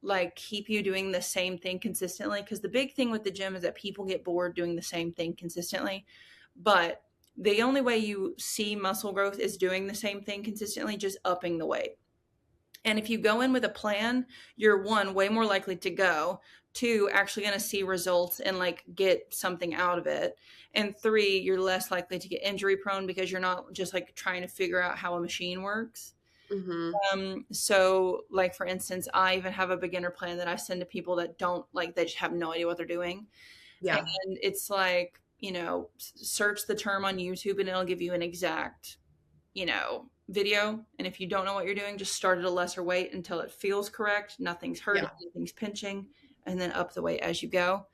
Speaker 2: like keep you doing the same thing consistently. Because the big thing with the gym is that people get bored doing the same thing consistently. But the only way you see muscle growth is doing the same thing consistently, just upping the weight. And if you go in with a plan, you're one, way more likely to go, two, actually going to see results and like get something out of it. And three, you're less likely to get injury prone because you're not just like trying to figure out how a machine works. So like, for instance, I even have a beginner plan that I send to people that don't like, they just have no idea what they're doing.
Speaker 1: Yeah.
Speaker 2: And it's like, you know, search the term on YouTube and it'll give you an exact, you know, video. And if you don't know what you're doing, just start at a lesser weight until it feels correct. Nothing's hurting, nothing's pinching, and then up the weight as you go.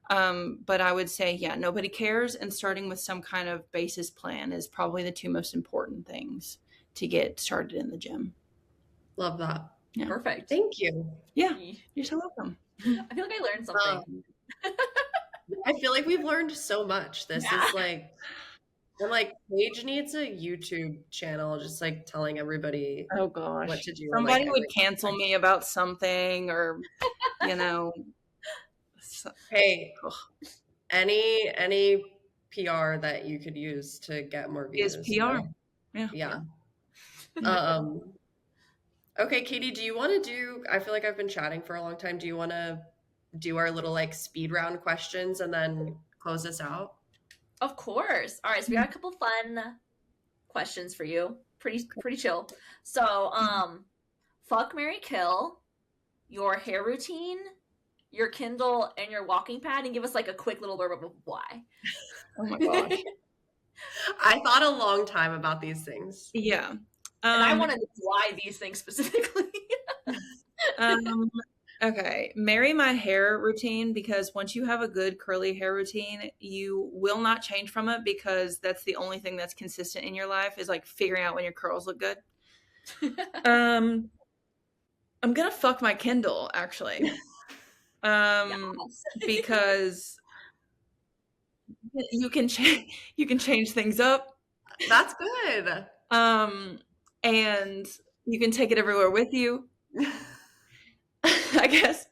Speaker 2: But I would say, yeah, nobody cares. And starting with some kind of basis plan is probably the two most important things to get started in the gym.
Speaker 1: Love that.
Speaker 2: Yeah.
Speaker 3: Perfect.
Speaker 1: Thank you.
Speaker 2: Yeah, you're so welcome.
Speaker 3: I feel like I learned something.
Speaker 1: I feel like we've learned so much. This is like, and like Paige needs a YouTube channel, just like telling everybody
Speaker 2: oh gosh
Speaker 1: what to do.
Speaker 2: Somebody
Speaker 1: like,
Speaker 2: would cancel me about something, or you know.
Speaker 1: Hey, any PR that you could use to get more views
Speaker 2: is PR.
Speaker 1: Yeah. Okay, Katie, do you want to do, I feel like I've been chatting for a long time. Do you want to do our little like speed round questions and then close this out?
Speaker 3: Of course. All right, so we got a couple fun questions for you. Pretty chill. So, fuck, marry, kill, your hair routine, your Kindle, and your walking pad, and give us like a quick little blurb of why.
Speaker 2: Oh my gosh.
Speaker 1: I thought a long time about these things.
Speaker 2: Yeah.
Speaker 3: And I want to know why these things specifically.
Speaker 2: Okay. Marry my hair routine, because once you have a good curly hair routine, you will not change from it, because that's the only thing that's consistent in your life is like figuring out when your curls look good. I'm going to fuck my Kindle, actually. Because you can change things up.
Speaker 1: That's good.
Speaker 2: And you can take it everywhere with you. I guess.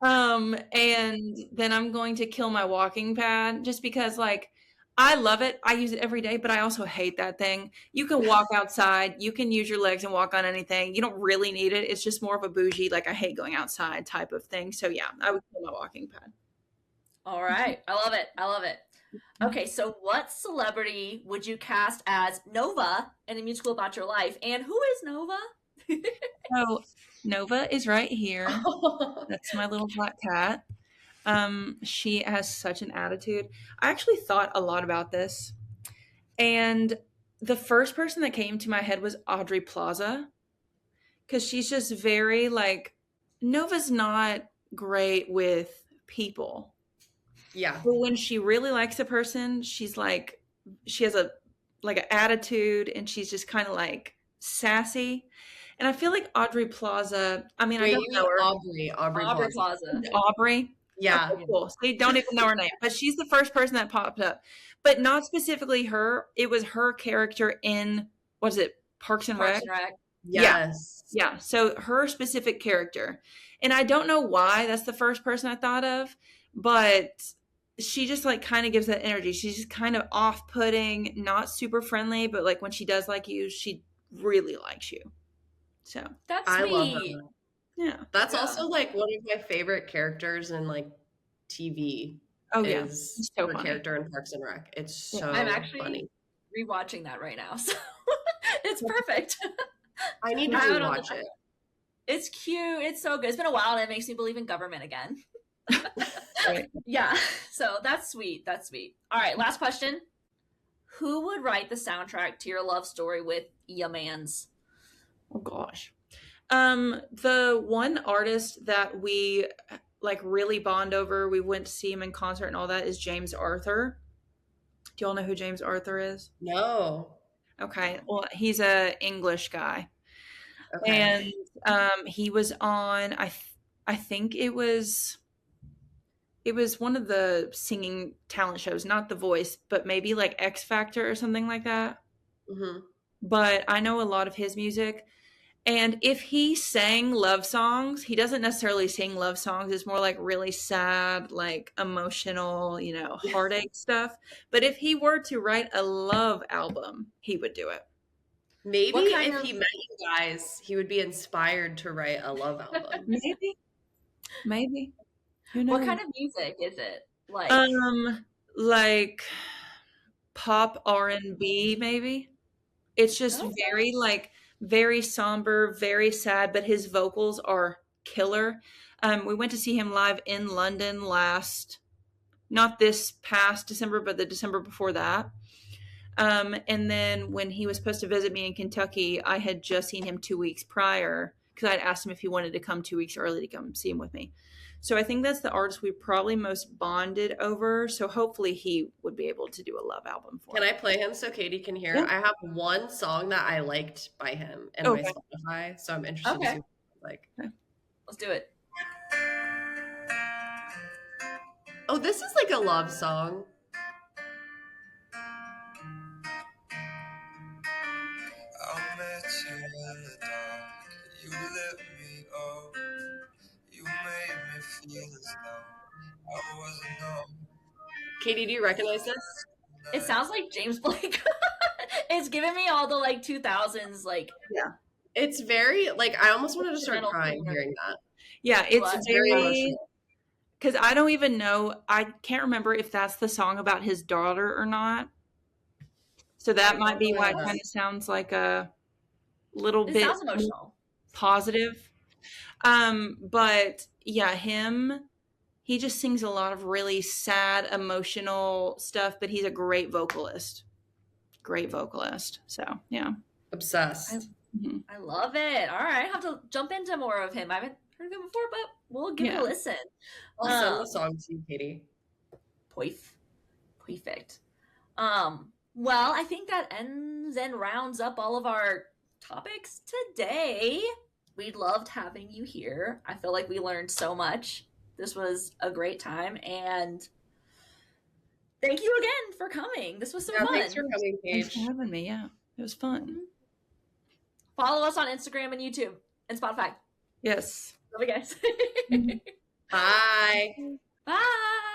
Speaker 2: And then I'm going to kill my walking pad, just because like I love it. I use it every day, but I also hate that thing. You can walk outside, you can use your legs and walk on anything. You don't really need it. It's just more of a bougie, like I hate going outside type of thing. So yeah, I would kill my walking pad.
Speaker 3: All right. I love it. Okay, so what celebrity would you cast as Nova in a musical about your life? And who is Nova?
Speaker 2: So Nova is right here. That's my little black cat. She has such an attitude. I actually thought a lot about this. And the first person that came to my head was Aubrey Plaza. Because she's just very like, Nova's not great with people.
Speaker 1: Yeah.
Speaker 2: But when she really likes a person, she's like, she has a like an attitude, and she's just kind of like sassy. And I feel like Aubrey Plaza, I mean,
Speaker 1: Wait,
Speaker 2: I don't know her.
Speaker 1: Aubrey Plaza.
Speaker 2: Aubrey?
Speaker 1: Yeah.
Speaker 2: Okay, cool. So you don't even know her name, but she's the first person that popped up. But not specifically her. It was her character in, what is it, Parks and Rec?
Speaker 1: Yes.
Speaker 2: Yeah. So her specific character. And I don't know why that's the first person I thought of, but she just like kind of gives that energy. She's just kind of off-putting, not super friendly, but like when she does like you, she really likes you. So
Speaker 3: that's
Speaker 1: I
Speaker 3: sweet.
Speaker 1: love her.
Speaker 2: Yeah.
Speaker 1: That's also like one of my favorite characters in like TV.
Speaker 2: Oh yeah.
Speaker 1: Is
Speaker 2: so
Speaker 1: her
Speaker 2: funny.
Speaker 1: character in Parks and Rec. It's so
Speaker 3: I'm actually
Speaker 1: funny.
Speaker 3: rewatching that right now. So it's perfect.
Speaker 1: I need to rewatch it.
Speaker 3: It's cute. It's so good. It's been a while and it makes me believe in government again.
Speaker 2: Right.
Speaker 3: Yeah. So that's sweet. That's sweet. All right. Last question. Who would write the soundtrack to your love story with Ya Mans?
Speaker 2: Oh gosh. The one artist that we like really bond over, we went to see him in concert and all that, is James Arthur. Do y'all know who James Arthur is?
Speaker 1: No.
Speaker 2: Okay. Well, he's a English guy.
Speaker 1: Okay.
Speaker 2: And he was on I think it was one of the singing talent shows, not The Voice, but maybe like X Factor or something like that.
Speaker 1: Mm-hmm.
Speaker 2: But I know a lot of his music. And if he sang love songs, he doesn't necessarily sing love songs. It's more like really sad, like emotional, heartache stuff. But if he were to write a love album, he would do it.
Speaker 1: Maybe if he met you guys, he would be inspired to write a love album.
Speaker 2: Maybe. Who knows?
Speaker 3: What kind of music is it?
Speaker 2: Like pop R&B, maybe. It's just very somber, very sad, but his vocals are killer. We went to see him live in London not this past December, but the December before that. And then when he was supposed to visit me in Kentucky, I had just seen him 2 weeks prior because I'd asked him if he wanted to come 2 weeks early to come see him with me. So I think that's the artist we probably most bonded over. So hopefully he would be able to do a love album for
Speaker 1: Can I play him so Katie can hear? Yeah. I have one song that I liked by him in my Spotify, so I'm interested to see what it's like.
Speaker 3: Okay. Let's do it.
Speaker 1: Oh, this is like a love song.
Speaker 4: I met you in the dark. You lit me up. You made me feel as though I wasn't home.
Speaker 1: Katie, do you recognize this?
Speaker 3: It sounds like James Blake. It's giving me all the 2000s
Speaker 2: yeah.
Speaker 1: It's very I almost wanted to start crying hearing that.
Speaker 2: Yeah, it's very emotional. Because I don't even know, I can't remember if that's the song about his daughter or not. So that might be why it kind of sounds like a little bit
Speaker 3: sounds emotional.
Speaker 2: Positive. But yeah, he just sings a lot of really sad, emotional stuff, but he's a great vocalist. So yeah.
Speaker 1: Obsessed.
Speaker 3: I love it. All right. I have to jump into more of him. I haven't heard of him before, but we'll give it a listen.
Speaker 1: I'll send the song to you, Katie.
Speaker 3: Perfect. Well, I think that ends and rounds up all of our topics today. We loved having you here. I feel like we learned so much. This was a great time, and thank you again for coming. This was so fun.
Speaker 1: Thanks for coming, Paige.
Speaker 2: Thanks for having me. Yeah, it was fun.
Speaker 3: Follow us on Instagram and YouTube and Spotify.
Speaker 2: Yes.
Speaker 3: Love you guys.
Speaker 1: Bye.
Speaker 3: Bye.